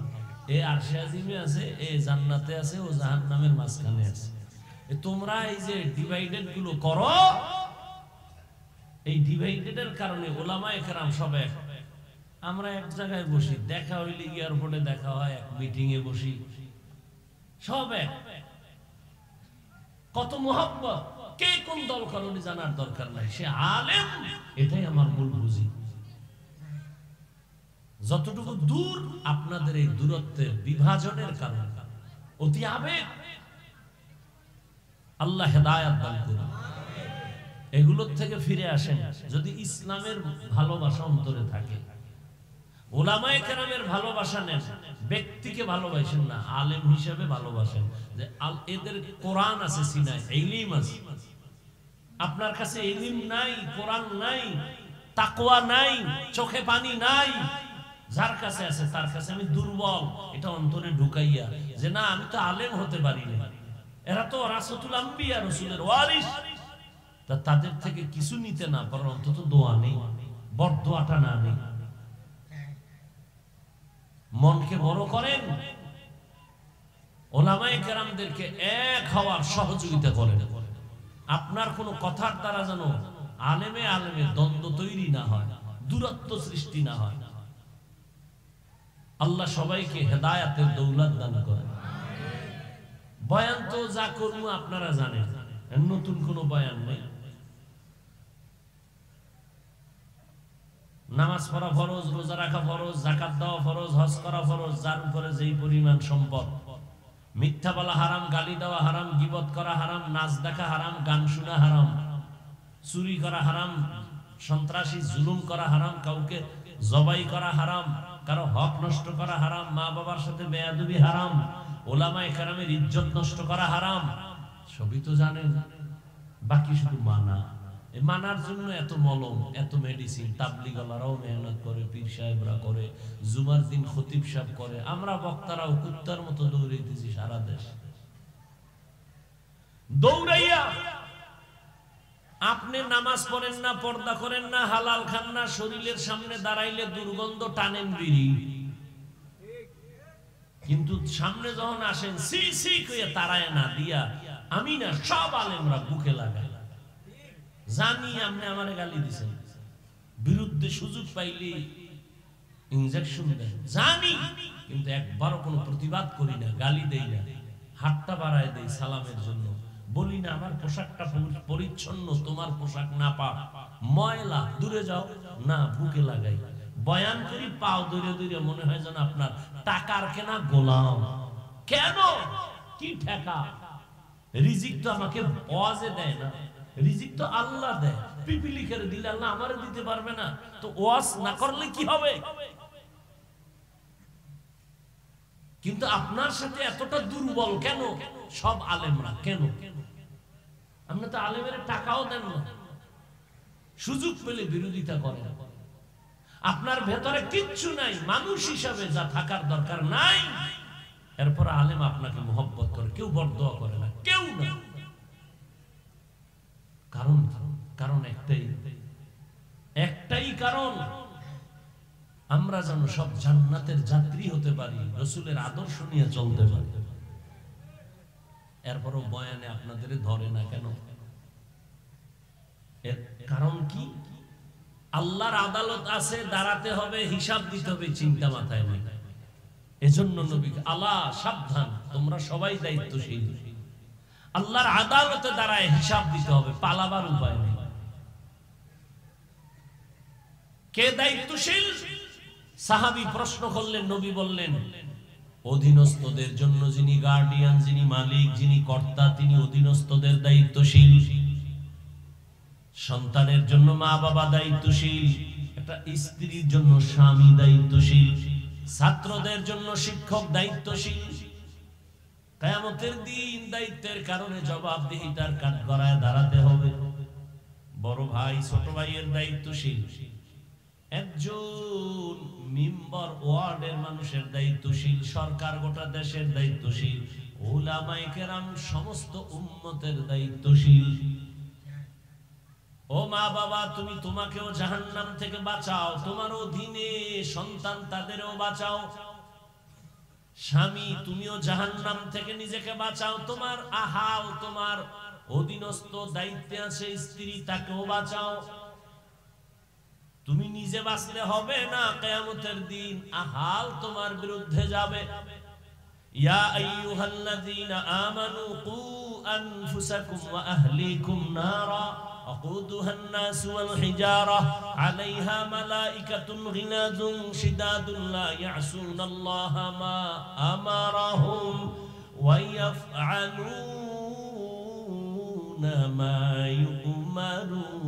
এ আরশে আজিমে আছে, এ জান্নাতে আছে, ও জাহান্নামের মাঝখানে আছে। তোমরা এই যে ডিভাইডেড গুলো করো, এই ডিভাইডেডের কারণে ওলামায়ে কেরাম সব এক। আমরা এক জায়গায় বসি, দেখা হইলে এয়ারপোর্টে দেখা হয়, এক মিটিং এ বসি, সব এক। কত মোহাব্বত, কে কোন দল করণী জানার দরকার নাই, সে আলেম, এটাই আমার মূল বুঝি। যতটুকু দূর আপনাদের এই দূরত্বের বিভাজনের কারণে অতি আবেগ, আল্লাহ হেদায়াত দান করুন। এগুলোর থেকে ফিরে আসেন। যদি ইসলামের ভালোবাসা অন্তরে থাকে, ওলামায়ে কেরামের ভালোবাসা নেন, ব্যক্তিকে ভালোবাসেন না, আলেম হিসেবে ভালোবাসেন। যে এদের কোরআন আছে সিনায়, ইলম আছে, আপনার কাছে ইলম নাই, কোরআন নাই, তাকওয়া নাই, চোখে পানি নাই, যার কাছে আছে তার কাছে আমি দুর্বল, এটা অন্তরে ঢুকাইয়া যে না আমি তো আলেম হতে পারি না। এরা তো রাসূলুল আম্বিয়া, রাসূলের ওয়ারিস, তা তাদের থেকে কিছু নিতে না পারো, অন্তত দোয়া নেই, বরদোয়াটা না নেই। মনকে বড় করেন, ওলামায়ে কেরামদেরকে এক হওয়ার সহযোগিতা করেন। আপনার কোনো কথার দ্বারা যেন আলেমে আলেমে দ্বন্দ্ব তৈরি না হয়, দূরত্ব সৃষ্টি না হয়। আল্লাহ সবাইকে হেদায়াতের দৌলত দান করেন। বয়ান তো যা করবো আপনারা জানেন, নতুন কোনো বয়ান নেই। নামাজ পড়া ফরজ, রোজা রাখা ফরজ, যাকাত দেওয়া ফরজ, হজ করা ফরজ, যার উপরে যেই পরিমাণ সম্পদ। মিথ্যা বলা হারাম, গালি দেওয়া হারাম, গীবত করা হারাম, নাচ দেখা হারাম, গান শোনা হারাম, চুরি করা হারাম, সন্ত্রাসী জুলুম করা হারাম, কাউকে জবাই করা হারাম, কারো হক নষ্ট করা হারাম, মা বাবার সাথে বেয়াদবি হারাম, ওলামায়ে কেরামের ইজ্জত নষ্ট করা হারাম। সবই তো জানেন, বাকি শুধু মানা। মানার জন্য এত মলম, এত মেডিসিন, তাবলিগওয়ালারাও মেহনত করে, পীর সাহেবরা করে, জুমার দিন খতিব সাহেব করে, আমরা বক্তারাও কুত্তার মতো দৌড়াইতেছি সারা দেশ। দৌড়াইয়া আপনি নামাজ পড়েন না, পর্দা করেন না, হালাল খান না, শরীরের সামনে দাঁড়াইলে দুর্গন্ধ টানেন বিড়ি, কিন্তু সামনে যখন আসেন সি সি কইয়া তারায় না দিয়া আমি না সব আলেমরা বুকে লাগায়। জানি আপনি আমারে গালি দিছেন, বিরুদ্ধে সুযোগ পাইলে ইনজেকশন দেন, জানি, কিন্তু একবারও কোনো প্রতিবাদ করি না, গালি দেই না, হাতটা বাড়ায় দেই সালামের জন্য, বলি না আমার পোশাকটা পরিচ্ছন্ন, তোমার পোশাক না পা ময়লা, দূরে যাও না, বুকে লাগাই। বয়ান করি পাও দূরে দূরে, মনে হয় যেন আপনার টাকার কেনা গোলাম। কেন? কি ঠেকা? রিজিক তো আমাকে ওয়াজে দেয় না, রিজিক তো আল্লাহ দেয়। পিপিলি করে দিলে আল্লাহ আমারে দিতে পারবে না, তো ওয়াজ না করলে কি হবে? কিন্তু আপনার সাথে এতটা দুর্বল কেন সব আলেমরা? কেন? আপনি তো আলেমের টাকাও দেন না, সুযোগ পেলে বিরোধিতা করেন। আপনার ভেতরে কিচ্ছু নাই, মানুষ হিসাবে যা থাকার দরকার নাই, এরপর আলেম আপনাকে মোহব্বত করে, কেউ বরদোয়া করে না, কেউ না। কারণ কারণ একটাই কারণ, আমরা যেন সব জান্নাতের যাত্রী হতে পারি, রাসূলের আদর্শ নিয়ে চলতে পারি। এরপরও বয়ানে আপনাদের ধরে না কেন? এর কারণ কি? আল্লাহর আদালত আছে, দাঁড়াতে হবে, হিসাব দিতে হবে, চিন্তা মাথায় নেই। এজন্য নবী আলা সাবধান, তোমরা সবাই দায়িত্বশীল, আল্লাহর আদালতে দাঁড়ায় হিসাব দিতে হবে, পালাবার উপায় নেই। কে দায়িত্বশীল? সাহাবী প্রশ্ন করলেন, নবী বললেন অধীনস্থদের জন্য যিনি গার্ডিয়ান, যিনি মালিক, যিনি কর্তা, তিনি অধীনস্থদের দায়িত্বশীল। সন্তানের জন্য মা বাবা দায়িত্বশীল, একটা স্ত্রীর জন্য স্বামী দায়িত্বশীল, ছাত্রদের জন্য শিক্ষক দায়িত্বশীল। কিয়ামতের দিন দায়িত্বের কারণে জবাবদিহিতার কাঠগড়ায় দাঁড়াতে হবে। বড় ভাই ছোট ভাইয়ের দায়িত্বশীল, একজন মেম্বার ওয়ার্ডের মানুষের দায়িত্বশীল, সরকার গোটা দেশের দায়িত্বশীল, উলামায়ে কেরাম সমস্ত উম্মতের দায়িত্বশীল। ও মা বাবা, তুমি তোমাকেও জাহান্নাম থেকে বাঁচাও, তোমার অধীনে সন্তান তাদেরও বাঁচাও। স্বামী, তুমিও জাহান্নাম থেকে নিজেকে বাঁচাও, তোমার আহাল, তোমার অধীনস্থ দায়িত্বে আছে স্ত্রী, তাকেও বাঁচাও। তুমি নিজে বাঁচলে হবে না, কিয়ামতের দিন আহাল তোমার বিরুদ্ধে যাবে। ইয়া আইয়ুহাল্লাযীনা আমানু কু আনফুসাকুম ওয়া আহলিকুম নারা وقودها الناس والحجارة عليها ملائكة غلاظ شداد لا يعصون الله ما أمرهم ويفعلون ما يؤمرون।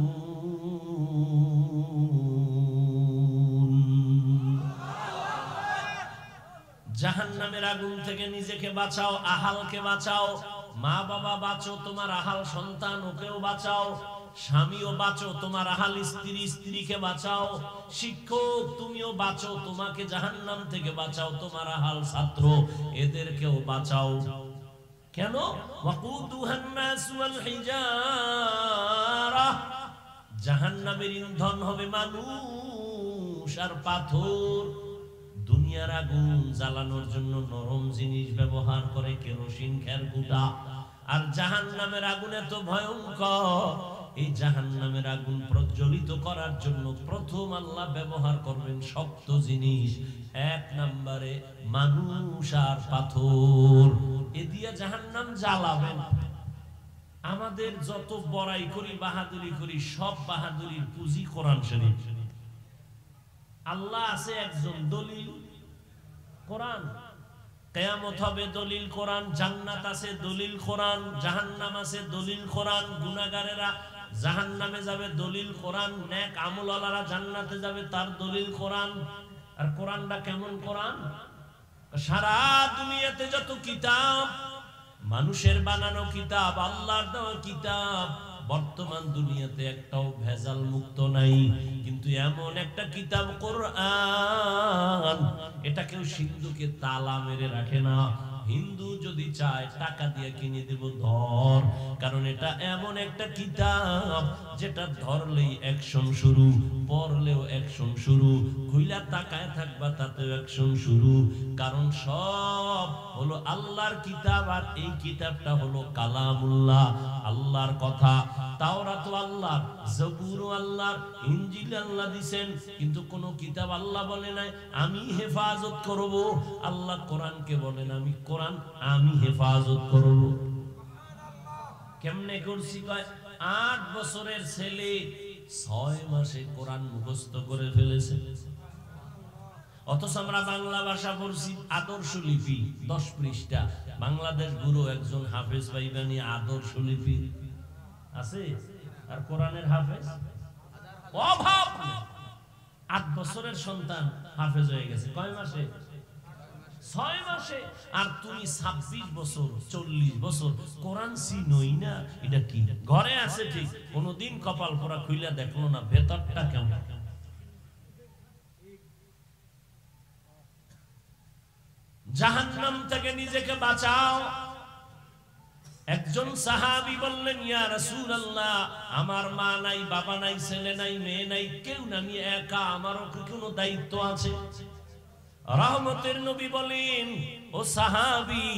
জাহান্নামের আগুন থেকে নিজেকে বাঁচাও, আহালকে বাঁচাও, মা বাবা বাঁচো, তোমার আহাল সন্তান ওকেও বাঁচাও, স্বামীও বাঁচো, তোমার আহাল স্ত্রী, স্ত্রীকে বাঁচাও, শিক্ষক তুমিও বাঁচো, তোমাকে জাহান্নাম থেকে বাঁচাও, তোমার আহাল ছাত্র এদেরকেও বাঁচাও। কেন? ওয়াকুদুহান নাস ওয়াল হিজারা, জাহান্নামের ইন্ধন হবে মানুষ আর পাথর। দুনিয়ার আগুন জ্বালানোর জন্য নরম জিনিস ব্যবহার করে, কেরোসিন, খেরকুটা। আর জাহান্নামের আগুন এত ভয়ঙ্কর, এই জাহান্নামের আগুন প্রজ্বলিত করার জন্য প্রথম আল্লাহ ব্যবহার করবেন শক্ত জিনিস, এক নম্বরে মানুষ আর পাথর। এ দিয়ে জাহান্নাম জ্বালাবেন। আমাদের যত বড়াই করি, বাহাদুরি করি, সব বাহাদুরির পুঁজি কোরআন শরীফ। আল্লাহ আছে একজন, দলিল কোরআন। কিয়ামত হবে দলিল কোরআন, জান্নাত আছে দলিল কোরআন, জাহান্নাম আছে দলিল কোরআন, গুনাহগারেরা জাহান্নামে যাবে দলিল কোরআন, নেক আমলওয়ালারা জান্নাতে যাবে তার দলিল কোরআন। আর কোরআনটা কেমন কোরআন? সারা দুনিয়াতে যত কিতাব, মানুষের বানানো কিতাব, আল্লাহর দেওয়া কিতাব, বর্তমান দুনিয়াতে একটাও ভেজাল মুক্ত নাই। কিন্তু এমন একটা কিতাব কোরআন, এটা কেউ সিন্ধুকে তালা মেরে রাখে না, হিন্দু যদি চায় টাকা দিয়ে কিনে দেব, ধর, কারণ এটা এমন একটা কিতাব যেটা ধরলেই অ্যাকশন শুরু, পড়লেও অ্যাকশন শুরু, খুইলা তাকায় থাকবা তাতেও অ্যাকশন শুরু। কারণ সব হলো আল্লাহর কিতাব, আর এই কিতাবটা হলো কালামুল্লাহ, আল্লাহর কথা। তাওরাত আল্লাহর, জবুর আল্লাহর, ইনজিল আল্লাহ দিবেন, কিন্তু কোন কিতাব আল্লাহ বলে নাই আমি হেফাজত করব। আল্লাহ কোরআনকে বলেন আমি কোরআন আমি হেফাজত করব। কেমনে করছি কয় 8 বছরের ছেলে 6 মাসে কোরআন মুখস্থ করে ফেলেছে। অথচ আমরা বাংলা ভাষা পড়ছি আদর্শ লিপি 10 পৃষ্ঠা। বাংলাদেশ গুরু একজন হাফেজ ভাইবানি আদর্শ লিপি আছে, আর কোরআনের হাফেজ অভাব। 8 বছরের সন্তান হাফেজ হয়ে গেছে কয় মাসে? 6 মাসে। আর তুমি 26 বছর 40 বছর কোরআন চিনোই না, এটা কি? ঘরে আছে ঠিক, কোনদিন কপাল পোড়া খুইলা দেখলো না ভেতরটা কেমন। জাহান্নাম থেকে নিজেকে বাঁচাও। একজন সাহাবী বললেন, ইয়া রাসূলুল্লাহ, আমার মা নাই, বাবা নাই, ছেলে নাই, মেয়ে নাই, কেউ না, আমি একা, আমারও কি কোনো দায়িত্ব আছে? রহমতের নবী বলেন, ও সাহাবী,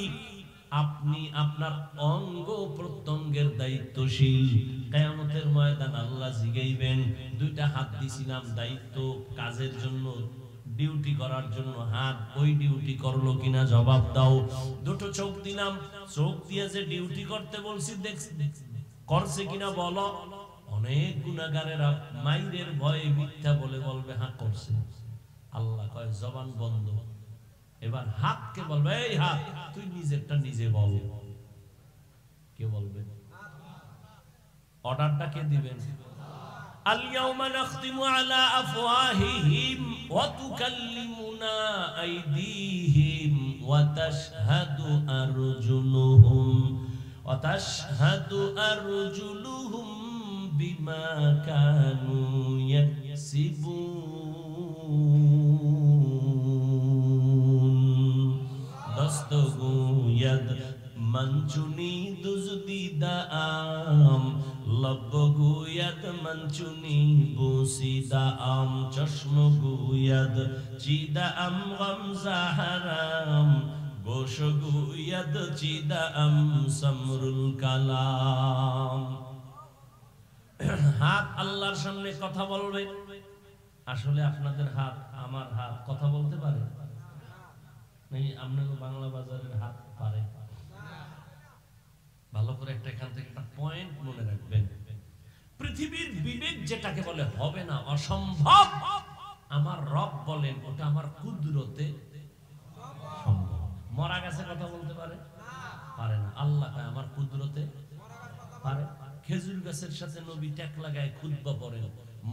আপনি আপনার অঙ্গ প্রত্যঙ্গের দায়িত্বশীল। কিয়ামতের ময়দান আল্লাহ জিগাইবেন, 2টা হাত দিছিলাম দায়িত্ব কাজের জন্য, ডিউটি করার জন্য, হাত ওই ডিউটি করলো কিনা জবাব দাও। 2টো চোখ দিলাম, চোখ দিয়ে যে ডিউটি করতে বলছি করছে কিনা বলো। অনেক গুনাহগারেরা মাইরের ভয়ে মিথ্যা বলে বলবে হ্যাঁ করছে। আল্লাহ কয় জবান বন্ধ। এবার হাতকে বলবে, এই হাত তুই নিজেরটা নিজে বল। কে বলবে? অর্ডারটা কে দিবেন? اليوم نختم على أفواههم وتكلمنا أيديهم وتشهد أرجلهم بما كانوا يكسبون دستگوید منچونی دزدی دام لب گوید منچونی بوسیده ام چشم گوید چیده ام غم زهرم گوش گوید چیده ام سمرل کلام। হাত আল্লাহর সামনে কথা বলবে। আসলে আপনাদের হাত আমার হাত কথা বলতে পারে? নেই, আপনাদের বাংলা বাজারের হাত পারে? ভালো করে একটা এখান থেকে একটা পয়েন্ট মনে রাখবেন। পৃথিবীর বিবেক যেটাকে বলে হবে না, অসম্ভব, আমার রব বলেন ওটা আমার কুদরতে সম্ভব। মরা গাছে কথা বলতে পারে? পারে না। আল্লাহ কয় আমার কুদরতে পারে। খেজুর গাছের সাথে নবী ট্যাক লাগায় খুতবা পড়েন,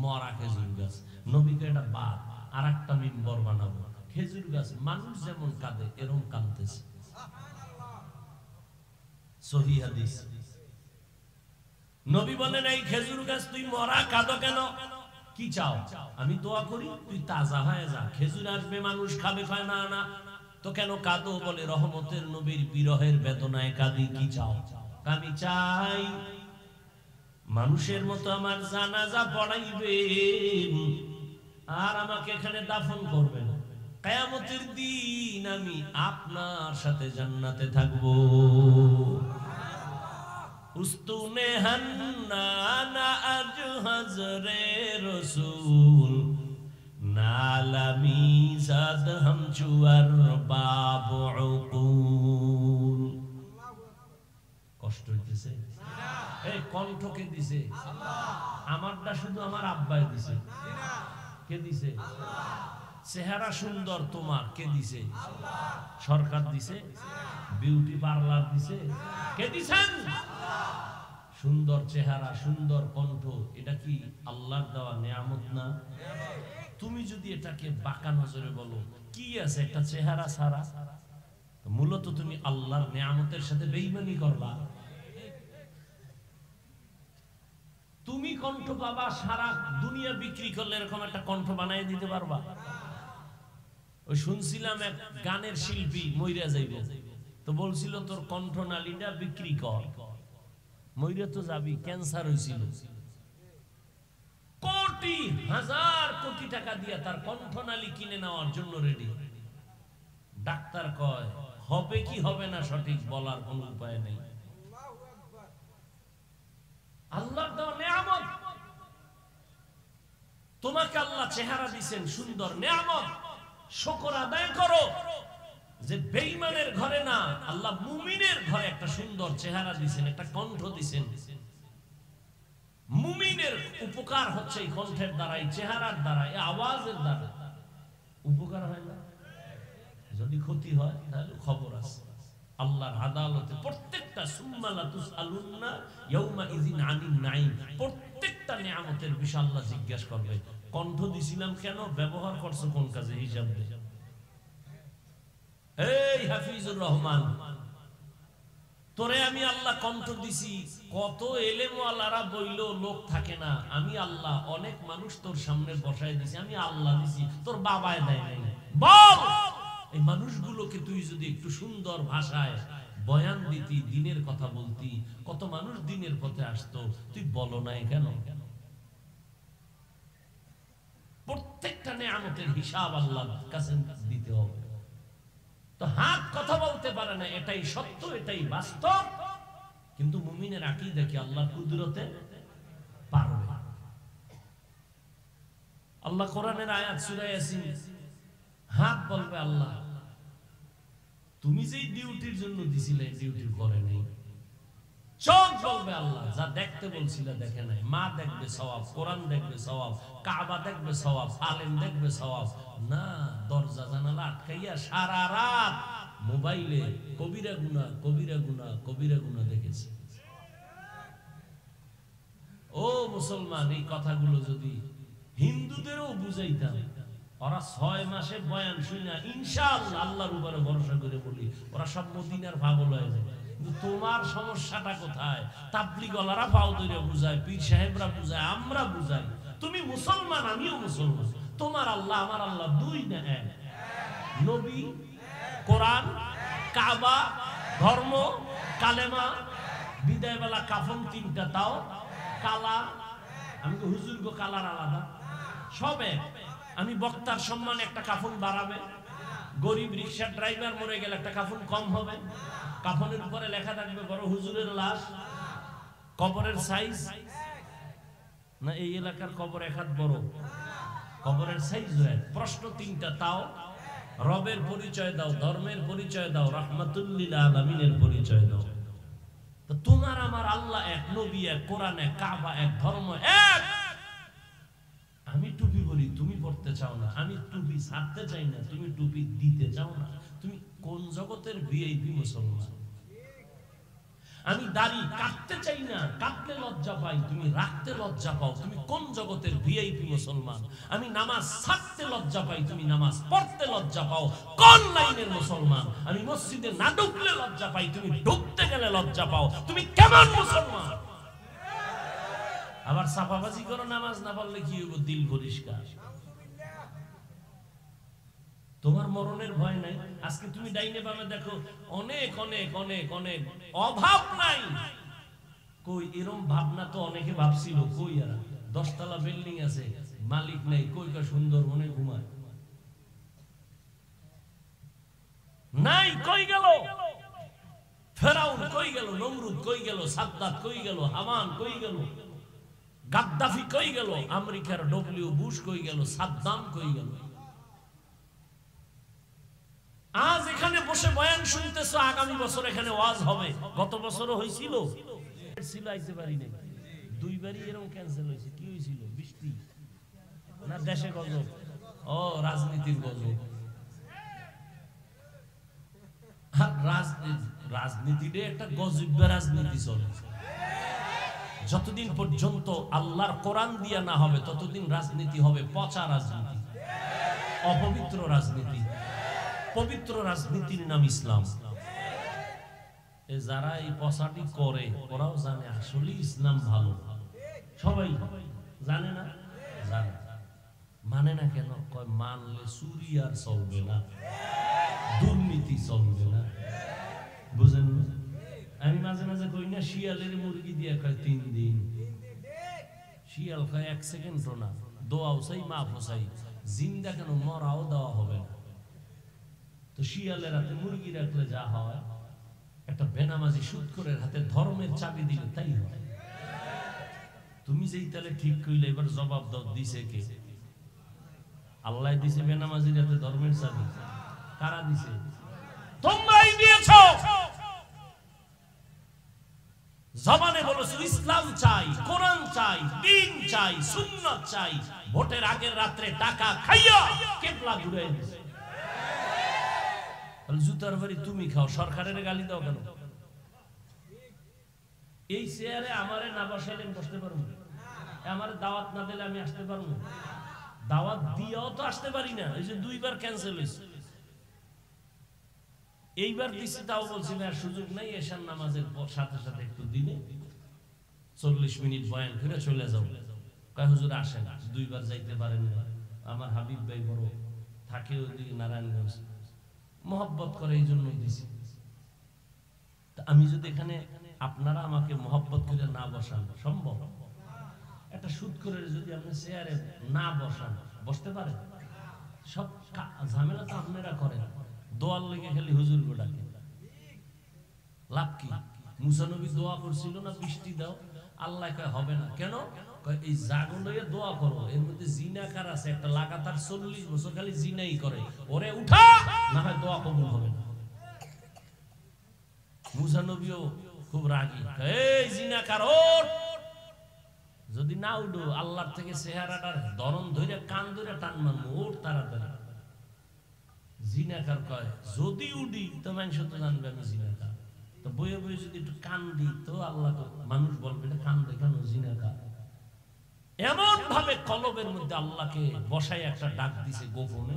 মরা খেজুর গাছ। নবীকে এটা বাদ, আর একটা মিম্বর বানাবো। খেজুর গাছ মানুষ যেমন কাঁদে এরকম কাঁদতেছে। সহিহ হাদিস। নবী বলেন, এই খেজুর গাছ তুই মরা কাঁদো কেন? কি চাও? আমি দোয়া করি তুই তাজা হয়ে যা, খেজুর আসবে মানুষ খাবে। কয় না না, তো কেন কাঁদো? বলে রহমতের নবীর বিরহের বেদনায় কাঁদি। কি চাও? আমি চাই মানুষের মতো আমার জানাজা পড়াইবেন আর আমাকে এখানে দাফন করবেন। কিয়ামতের দিন আমি আপনার সাথে জান্নাতে থাকবো। উস্তুনে হান্নানা আজ হজরে রসুল নালামি জাদ হাম চুয়ার বাব উকুল। কষ্ট হইতেছে? এই কণ্ঠকে দিছে আমারটা শুধু আমার আব্বাই দিছে। কে দিছে? চেহারা সুন্দর তোমার, কে দিছে? সরকার দিছে? বিউটি পার্লার দিছে? কে দিছেন? সুন্দর চেহারা, সুন্দর কণ্ঠ, এটা কি আল্লাহর দেওয়া নিয়ামত না? তুমি যদি এটাকে বাঁকা নজরে বলো কি আছে একটা চেহারা ছাড়া, মূলত তুমি আল্লাহর নিয়ামতের সাথে বেঈমানি করবা। তুমি কণ্ঠ পাবা, সারা দুনিয়া বিক্রি করলে এরকম একটা কণ্ঠ বানাই দিতে পারবা? ওই শুনছিলাম এক গানের শিল্পী মইরা যাইব, তো বলছিল তোর কণ্ঠনালীটা বিক্রি কর, মইরে তো যাবি, ক্যান্সার হয়েছিল, কোটি হাজার কোটি টাকা দিয়ে তার কণ্ঠনালী কিনে নেওয়ার জন্য রেডি। ডাক্তার কয় হবে কি হবে না সঠিক বলার কোনো উপায় নেই। আল্লাহর দেওয়া নেয়ামত, তোমাকে আল্লাহ চেহারা দিবেন সুন্দর নেয়ামত, শুকর আদায় করো যে বেঈমানের ঘরে না, আল্লাহ মুমিনের ঘরে একটা সুন্দর চেহারা দিবেন, একটা কণ্ঠ দিবেন। মুমিনের উপকার হচ্ছে এই কণ্ঠের দ্বারা, এই চেহারার দ্বারা, এই আওয়াজের দ্বারা। উপকার হয় না, যদি ক্ষতি হয় তাহলে খবর আছে আল্লাহর আদালতে। প্রত্যেকটা সুম্মা লা তুসআলুন্না ইয়াউমা ইযিন আনিন নাঈম, প্রত্যেকটা নিয়ামতের বিষয় আল্লাহ জিজ্ঞাসা করবে। কণ্ঠ দিছিলাম কেন, ব্যবহার করছো কোন কাজে, হিসাব দে। এই হাফিজুর রহমান, তোরে আমি আল্লাহ কণ্ঠ দিছি, কত এলেমওয়ালারা বইল লোক থাকে না, আমি আল্লাহ অনেক মানুষ তোর সামনে বসায় দিছি, আমি আল্লাহ দিছি, তোর বাবায় দেয় নাই। বল, এই মানুষগুলোকে তুই যদি একটু সুন্দর ভাষায় বয়ান দিতি, দিনের কথা বলতি, কত মানুষ দিনের পথে আসতো, তুই বলো নাই কেন? প্রত্যেকটা নেয়ামতের হিসাব আল্লাহর কাছে দিতে হবে। তো হাত কথা বলতে পারে না, এটাই সত্য, এটাই বাস্তব, কিন্তু মুমিনের আকীদা কি আল্লাহর কুদরতে পারবে। আল্লাহ কোরআনের আয়াত সূরা ইয়াসিন, হাত বলবে আল্লাহ তুমি যেই ডিউটির জন্য দিছিলে ডিউটি করে নাই। চোখ বলবে আল্লাহ যা দেখতে বলছিলে দেখে নাই। মা দেখবে সওয়াব, কোরআন দেখবে সওয়াব, কাবা দেখবে সওয়াব, আলেম দেখবে সওয়াব। না, দরজা জানালা আটকাইয়া সারা রাত মোবাইলে কবিরা গুনাহ, কবিরা গুনাহ, কবিরা গুনাহ দেখেছে। ও মুসলমান, এই কথাগুলো যদি হিন্দুদেরও বুঝাইতাম, ওরা 6 মাসে বয়ান শুনে ইনশাআল্লাহ আল্লাহর উপরে ভরসা করে বলি, ওরা সব মদিনার পাগল হয়ে যায়। কিন্তু তোমার সমস্যাটা কোথায়? তাবলীগওয়ালারা পাও ধরে বুঝায়, পীর সাহেবরা বুঝায়, আমরা বুঝাই। তুমি মুসলমান, আমিও মুসলমান, তোমার আল্লাহ আমার আল্লাহ দুই না এক। নবী, কোরআন, কাবা, ধর্ম, কালেমা, বিদায় বেলা কাফন 3টা, তাও কালার। আমি তো হুজুর গো কালার আলাদা, সব এক। আমি বক্তার সম্মানে একটা কাফন বাড়াবে, গরিব রিকশার ড্রাইভার মরে গেলে একটা কাফন কম হবে। কাফনের উপরে লেখা থাকবে বড় হুজুরের লাশ, কবরের সাইজ না, এই এলাকার কবর এক হাত বড়, কবরের সাইজ হয়। প্রশ্ন 3টা, তাও রবের পরিচয় দাও, ধর্মের পরিচয় দাও, রাহমাতুল লিল আলামিনের পরিচয় দাও। তো তোমার আমার আল্লাহ এক, নবী এক, কোরআন এক, কাবা এক, ধর্ম এক। আমি টুপি বলি, তুমি পড়তে চাও না। আমি টুপি ছাড়তে চাই না, তুমি টুপি দিতে চাও না। তুমি কোন জগতের ভিআইপি মুসলমান? আমি দাড়ি কাটতে চাই না, কাটলে লজ্জা পাই, তুমি রাখতে লজ্জা পাও। তুমি কোন জগতের ভিআইপি মুসলমান? আমি নামাজ ছাড়তে লজ্জা পাই, তুমি নামাজ পড়তে লজ্জা পাও। কোন লাইনের মুসলমান? আমি মসজিদে না ঢুকলে লজ্জা পাই, তুমি ঢুকতে গেলে লজ্জা পাও। তুমি কেমন মুসলমান? আবার সাফাবাজি করো, নামাজ না পড়লে কি হইব? দিল পরিষ্কার। তোমার মরণের ভয় নাই। আজকে তুমি ডাইনে বামে দেখো, অনেক অনেক অনেক অনেক অভাব নাই। কই এরকম ভাবনা তো অনেকে ভাবছিল, কই আর 10 তলা বিল্ডিং আছে, মালিক নাই, কই কা সুন্দরবনে ঘুমায় নাই, কই গেল? ফেরাউন কই গেল? নমরুদ কই গেল? সাদ্দাত কই গেল? হামান কই গেল? গাদ্দাফি কই গেল? আমেরিকার ডব্লিউ বুশ কই গেল? সাদ্দাম কই গেল? আজ এখানে বসে বয়ান শুনতেছো, আগামী বছর এখানে ওয়াজ হবে। গত বছরও হয়েছিল, ছিল আইতে পারি নাই, 2 বারই এরকম ক্যান্সেল হয়েছে। কি হয়েছিল? বৃষ্টি না দেশে গজব? ও রাজনীতির গজব। আর রাজনীতিতে একটা গজব রাজনীতি চলে। যতদিন পর্যন্ত আল্লাহর কোরআন দিয়া না হবে ততদিন রাজনীতি হবে পচা রাজনীতি, অপবিত্র রাজনীতি। পবিত্র রাজনীতির নাম ইসলাম। যারা এই পচাটি করে ওরাও জানে আসলে ইসলাম ভালো। সবাই জানে না? জানে, মানে না কেন? কয় মানলে চুরি আর চলবে না, দুর্নীতি চলবে না। না শিয়ালের মুরগি দিয়ে কয় 3 দিন। শিয়াল কয় 1 সেকেন্ড না, দোয়াও চাই মাফও চাই, জিন্দা কেন মরাও দেওয়া হবে না। তো শিয়ালের হাতে মুরগি রাখলে যা হয়, একটা বেনামাজি সুদখোরের হাতে ধর্মের চাবি দিলে তাই হয়। তুমি যেই তাহলে ঠিক কইলে এবার জবাব দাও, দিছে কে? আল্লাহ দিছে বেনামাজির হাতে ধর্মের চাবি? কারা দিছে? তোমরাই দিয়েছো। জবানে বলেছো ইসলাম চাই, কোরআন চাই, দ্বীন চাই, সুন্নাত চাই, ভোটের আগের রাত্রে টাকা খাইয়া কিবলা ঘুরাই দিছে। তাহলে জুতার বাড়ি তুমি খাও, সরকারের গালি দাও কেন? এই চেয়ারে আমারে না বসাইলে বসতে পারবো, আমারে দাওয়াত না দিলে আমি আসতে পারবো? দাওয়াত দিয়েও তো আসতে পারি না, এই যে 2 বার ক্যান্সেল হয়েছে। এইবার দিছি, তাও বলছি না সুযোগ নাই, এশার নামাজের সাথে সাথে একটু দিনে 40 মিনিট বয়ান করে চলে যাও। কয় হুজুর আসেন, 2 বার যাইতে পারেন না। আমার হাবিব ভাই বড় থাকে ওইদিকে নারায়ণগঞ্জ, মহব্বত করে, এই জন্য দিছি। আমি যদি এখানে আপনারা আমাকে মহব্বত করে না বসান, সম্ভব? একটা সুদ করে যদি আপনি চেয়ারে না বসান, বসতে পারেন? সব ঝামেলা তো আপনারা করেন, দোয়ার লেগে খালি হুজুর গোটাকে। লাভ কি? মুসা নবী দোয়া করছিল না, বৃষ্টি দাও, আল্লাহ কয় হবে না। কেন? এই জাগলে দোয়া করো, এর মধ্যে জিনাকার আছে, একটা লাগাতার 40 বছর খালি জিনাই করে, ওরে উঠা, না হয় দোয়া কবুল হবে না। মুসা নবীও খুব রাগী, এই জিনাকার ওঠ, যদি না উঠো আল্লাহর থেকে চেহারাটার ধরন ধরে কান ধরে টান মারবো, ওঠ তাড়াতাড়ি। জিনাকার কয় যদি উঠি তো মানুষ তো জানবে আমি জিনাকার, তো বইয়ে বইয়ে যদি একটু কান দিই তো আল্লাহ তো মানুষ বলবে এটা কান দেখানো জিনাকার। এমন ভাবে কলবের মধ্যে আল্লাহকে বসায় একটা ডাক দিছে গোপনে।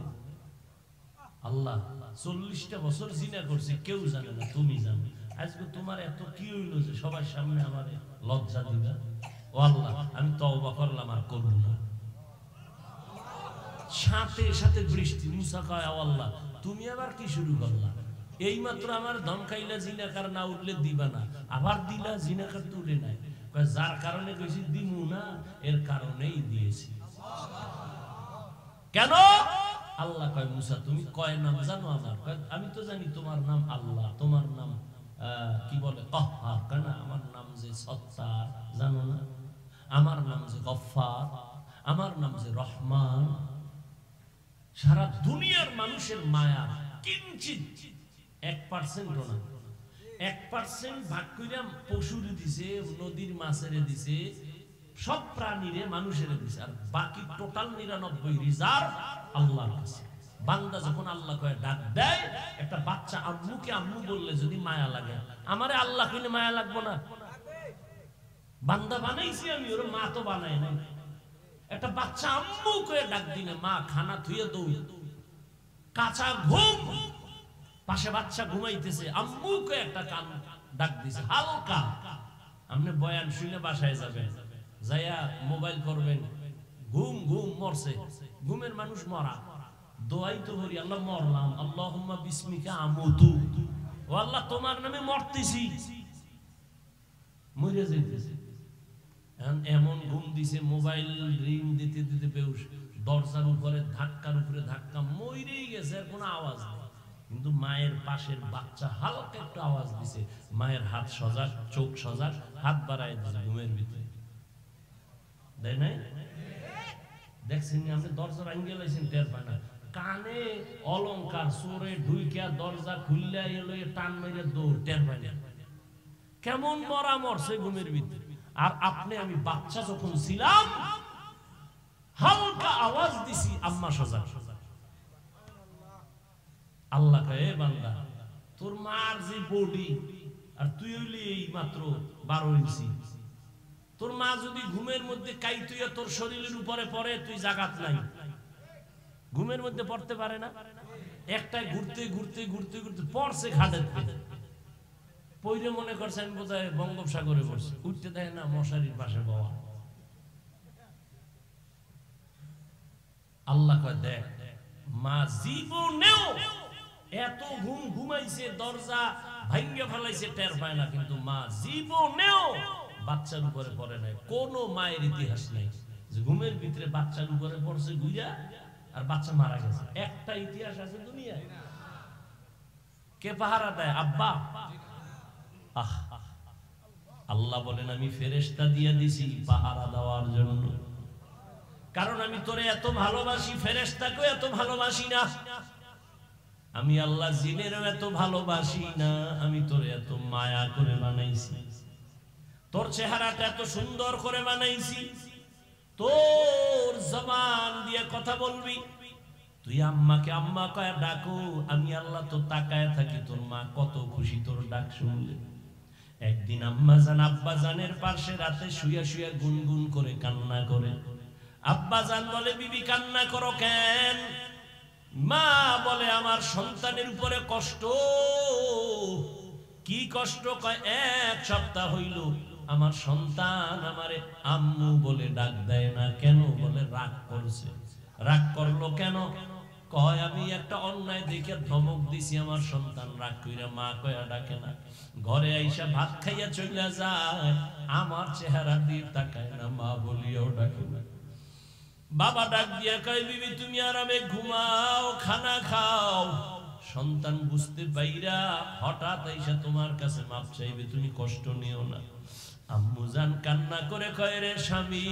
আল্লাহ 40টা বছর জিনা করছে, কেউ জানে না, তুমি জানো। আজকে তোমার এত কি হইলো যে সবার সামনে আমারে লজ্জা দিবা? ও আল্লাহ, আমি তওবা করলাম, আর করব না। সাথে সাথে বৃষ্টি। মুসা কয় ও আল্লাহ, তুমি আবার কি শুরু করলা? এইমাত্র আমার ধমকাইলা জিনাকার না উঠলে দিবা না, আবার দিলা জিনাকার তো উঠে নাই। যার কারণে কইছি দিমু না, এর কারণেই দিয়েছি। কেন? আল্লাহ কয় মুসা তুমি কয় নাম জানো আমার? আমি তো জানি তোমার নাম আল্লাহ, তোমার নাম কি বলে কাহ্হার, কেন? আমার নাম যে সত্তার, জানো না? আমার নাম যে গফফার, আমার নাম যে রহমান। সারা দুনিয়ার মানুষের মায়া কিঞ্চিত 1% না, 1% ভাগ কইরা পশুরে দিছে, নদীর মাছেরে দিছে, সব প্রাণীরে মানুষেরে দিছে, আর বাকি টোটাল 99 রিজার্ভ আল্লাহর কাছে। বান্দা যখন আল্লাহ কয় ডাক দেয়, একটা বাচ্চা আম্মুকে আম্মু বললে যদি মায়া লাগে, আমারে আল্লাহ কইলে মায়া লাগবো না? বান্দা বানাইছি আমি, ওর মা তো বানায় নাই। একটা বাচ্চা আম্মু কয়ে ডাক দিলে মা খানা থুয়ে দৌড়, কাঁচা ঘুম, পাশে বাচ্চা ঘুমাইতেছে, আম্মু কয়ে একটা কান ডাক দিছে হালকা। আপনি বয়ান শুনে বাসায় যাবেন, যাইয়া মোবাইল করবেন, ঘুম ঘুম মরছে, ঘুমের মানুষ মরা, দোয়াই তো করি আল্লাহ মরলাম, আল্লাহুম্মা বিসমিকা আমুতু, ও আল্লাহ তোমার নামে মরতেছি, মরে যাইতেছে। এমন ঘুম দিছে, মোবাইল রিং দিতে দিতে বেউস, দরজার উপরে ধাক্কার উপরে ধাক্কা, মরেই গেছে, আর কোনো আওয়াজ নেই। কিন্তু মায়ের পাশের বাচ্চা হালকা একটু আওয়াজ দিছে, মায়ের হাত সজাগ, চোখ সজাগ, হাত বাড়ায় দিছে ঘুমের ভিতরে, দেয় নাই? দেখছেন আপনি দরজার আঙ্গেল আইছেন, টের পায় না, কানে অলংকার চোরে ঢুইকা দরজা খুললে এলো, টান মেরে দৌড়, টের পায় না। কেমন মরা মরছে ঘুমের ভিতরে। আর আপনি আমি বাচ্চা যখন ছিলাম, হালকা আওয়াজ দিছি, আম্মা সজাগ। আল্লাহ কয় এ বান্দা, তোর মার যে বডি, আর তুই হইলি এই মাত্র 12 ইঞ্চি, তোর মা যদি ঘুমের মধ্যে কাইতুইয়া তোর শরীরের উপরে পড়ে, তুই জাগাত নাই, ঘুমের মধ্যে পড়তে পারে না, একটাই ঘুরতে ঘুরতে ঘুরতে ঘুরতে পড়ছে ঘাটের থেকে, পইরে মনে করছে আমি বোধহয় বঙ্গোপসাগরে পড়ছি, উঠতে দেয় না, মশারির পাশে বাবা। আল্লাহ কয় দেখ, মা জীবনেও এত ঘুম ঘুমাইছে, দরজা ভাঙ্গে ফেলাইছে টের পায় না, কিন্তু মা জীবনেও বাচ্চার উপরে পড়ে নাই। কোন মায়ের ইতিহাস নেই যে ঘুমের ভিতরে বাচ্চার উপরে পড়ছে গুইয়া আর বাচ্চা মারা গেছে। একটা ইতিহাস আছে দুনিয়ায়? কে পাহারা দেয়? আব্বা। আহ, আল্লাহ বলেন আমি ফেরেশতা দিয়ে দিছি পাহারা দেওয়ার জন্য, কারণ আমি তোরে এত ভালোবাসি, ফেরেশতাকে এত ভালোবাসি না। আমি আল্লাহ জিনেরও এত ভালোবাসি না, আমি তোরে এত মায়া করে বানাইছি, তোর চেহারাটা এত সুন্দর করে বানাইছি, তোর জবান দিয়ে কথা বলবি, তুই আম্মাকে আম্মা কয়ে ডাকো, আমি আল্লাহ তো তাকায় থাকি তোর মা কত খুশি তোর ডাক শুনলে। একদিন আম্মা জান আব্বা জানের পাশে রাতে শুয়া শুয়া গুনগুন করে কান্না করে। আব্বা জান বলে বিবি কান্না করো কেন? মা বলে আমার সন্তানের উপরে কষ্ট। কি কষ্ট? কয় 1 সপ্তাহ হইল আমার সন্তান আমারে আম্মু বলে ডাক দেয় না। কেন? বলে রাগ করছে। রাগ করলো কেন? কয় আমি একটা অন্যায় দেখে ধমক দিছি, আমার সন্তান রাগ কইরা মা কয়া ডাকে না, ঘরে আইসা ভাত খাইয়া চলে যায়, আমার চেহারা দিয়ে তাকায় না, মা বলিয়াও ডাকে না। বাবা ডাক দিয়া কয় বিবি তুমি আরামে ঘুমাও, খানা খাও। সন্তান বুঝতে পাইরা হঠাৎ আইসা তোমার কাছে মাপ চাইবে, তুমি কষ্ট নিও না। আম্মু জান কান্না করে কয় রে স্বামী,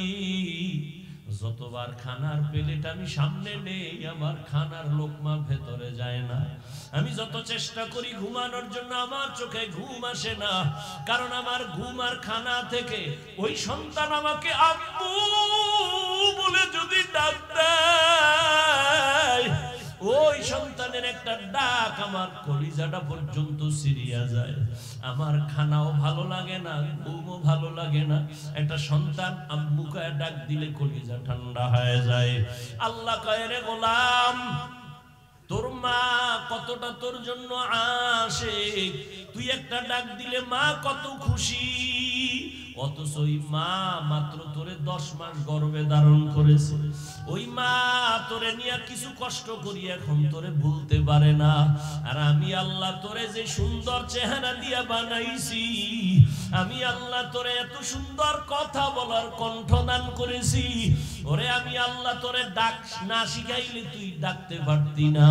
যতবার খানার প্লেট আমি সামনে নেই আমার খানার লোকমা ভেতরে যায় না। আমি যত চেষ্টা করি ঘুমানোর জন্য আমার চোখে ঘুম আসে না, কারণ আমার ঘুম আর খানা থেকে ওই সন্তান আমাকে আম্মু বলে যদি ডাক দেয়, ওই সন্তানের একটা ডাক আমার কলিজাটা পর্যন্ত সিরিয়া যায়। আমার খানাও ভালো লাগে না, ঘুমও ভালো লাগে না। একটা সন্তান আম্মু কয়ে ডাক দিলে কলিজা ঠান্ডা হয়ে যায়। আল্লাহ কয় রে গোলাম, তোর মা কতটা তোর জন্য আশিক, তুই একটা ডাক দিলে মা কত খুশি। অথচ ওই মা মাত্র তোরে 10 মাস গর্ভে ধারণ করেছে। ওই মা তোরে নিয়ে কিছু কষ্ট করি এখন তোরে ভুলতে পারে না। আর আমি আল্লাহ তোরে যে সুন্দর চেহারা দিয়া বানাইছি, আমি আল্লাহ তোরে এত সুন্দর কথা বলার কণ্ঠ দান করেছি, ওরে আমি আল্লাহ তোরে ডাক না শিখাইলে তুই ডাকতে পারতি না।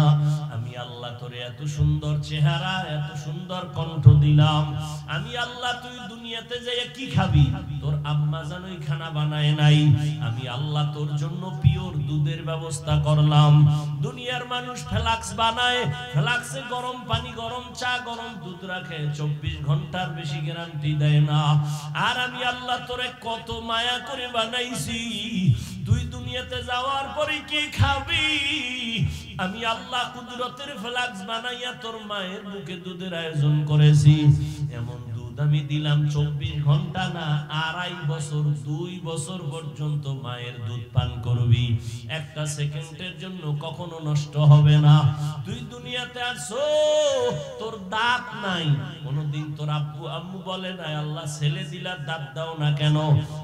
আমি আল্লাহ তোরে এত সুন্দর চেহারা, এত সুন্দর কণ্ঠ দিলাম। আমি আল্লাহ তুই দুনিয়াতে যাইয়া কি খাবি? তোর আম্মা জানোই খানা বানায় নাই। আমি আল্লাহ তোর জন্য পিওর দুধের ব্যবস্থা করলাম। দুনিয়ার মানুষ ফ্লাক্স বানায়, ফ্লাক্সে গরম পানি, গরম চা, গরম দুধ রাখে, 24 ঘন্টার বেশি গ্যারান্টি দেয় না। আর আমি আল্লাহ তোরে কত মায়া করে বানাইছি, তুই দুনিয়াতে যাওয়ার পরে কি খাবি? আমি আল্লাহ কুদরতের ফ্লাক্স বানাইয়া তোর মায়ের বুকে দুধের আয়োজন করেছি। এমন দুধ আমি দিলাম 24 ঘন্টা না, 2.5 বছর, 2 বছর পর্যন্ত মায়ের দুধ পান করবি। একটা সেকেন্ডের জন্য কখনো নষ্ট হবে না। তুই দুনিয়াতে আসো, তোর দাঁত নাই, কোনদিন তোর আব্বু আম্মু বলে না আল্লাহ ছেলে দিলা দাঁত দাও না কেন?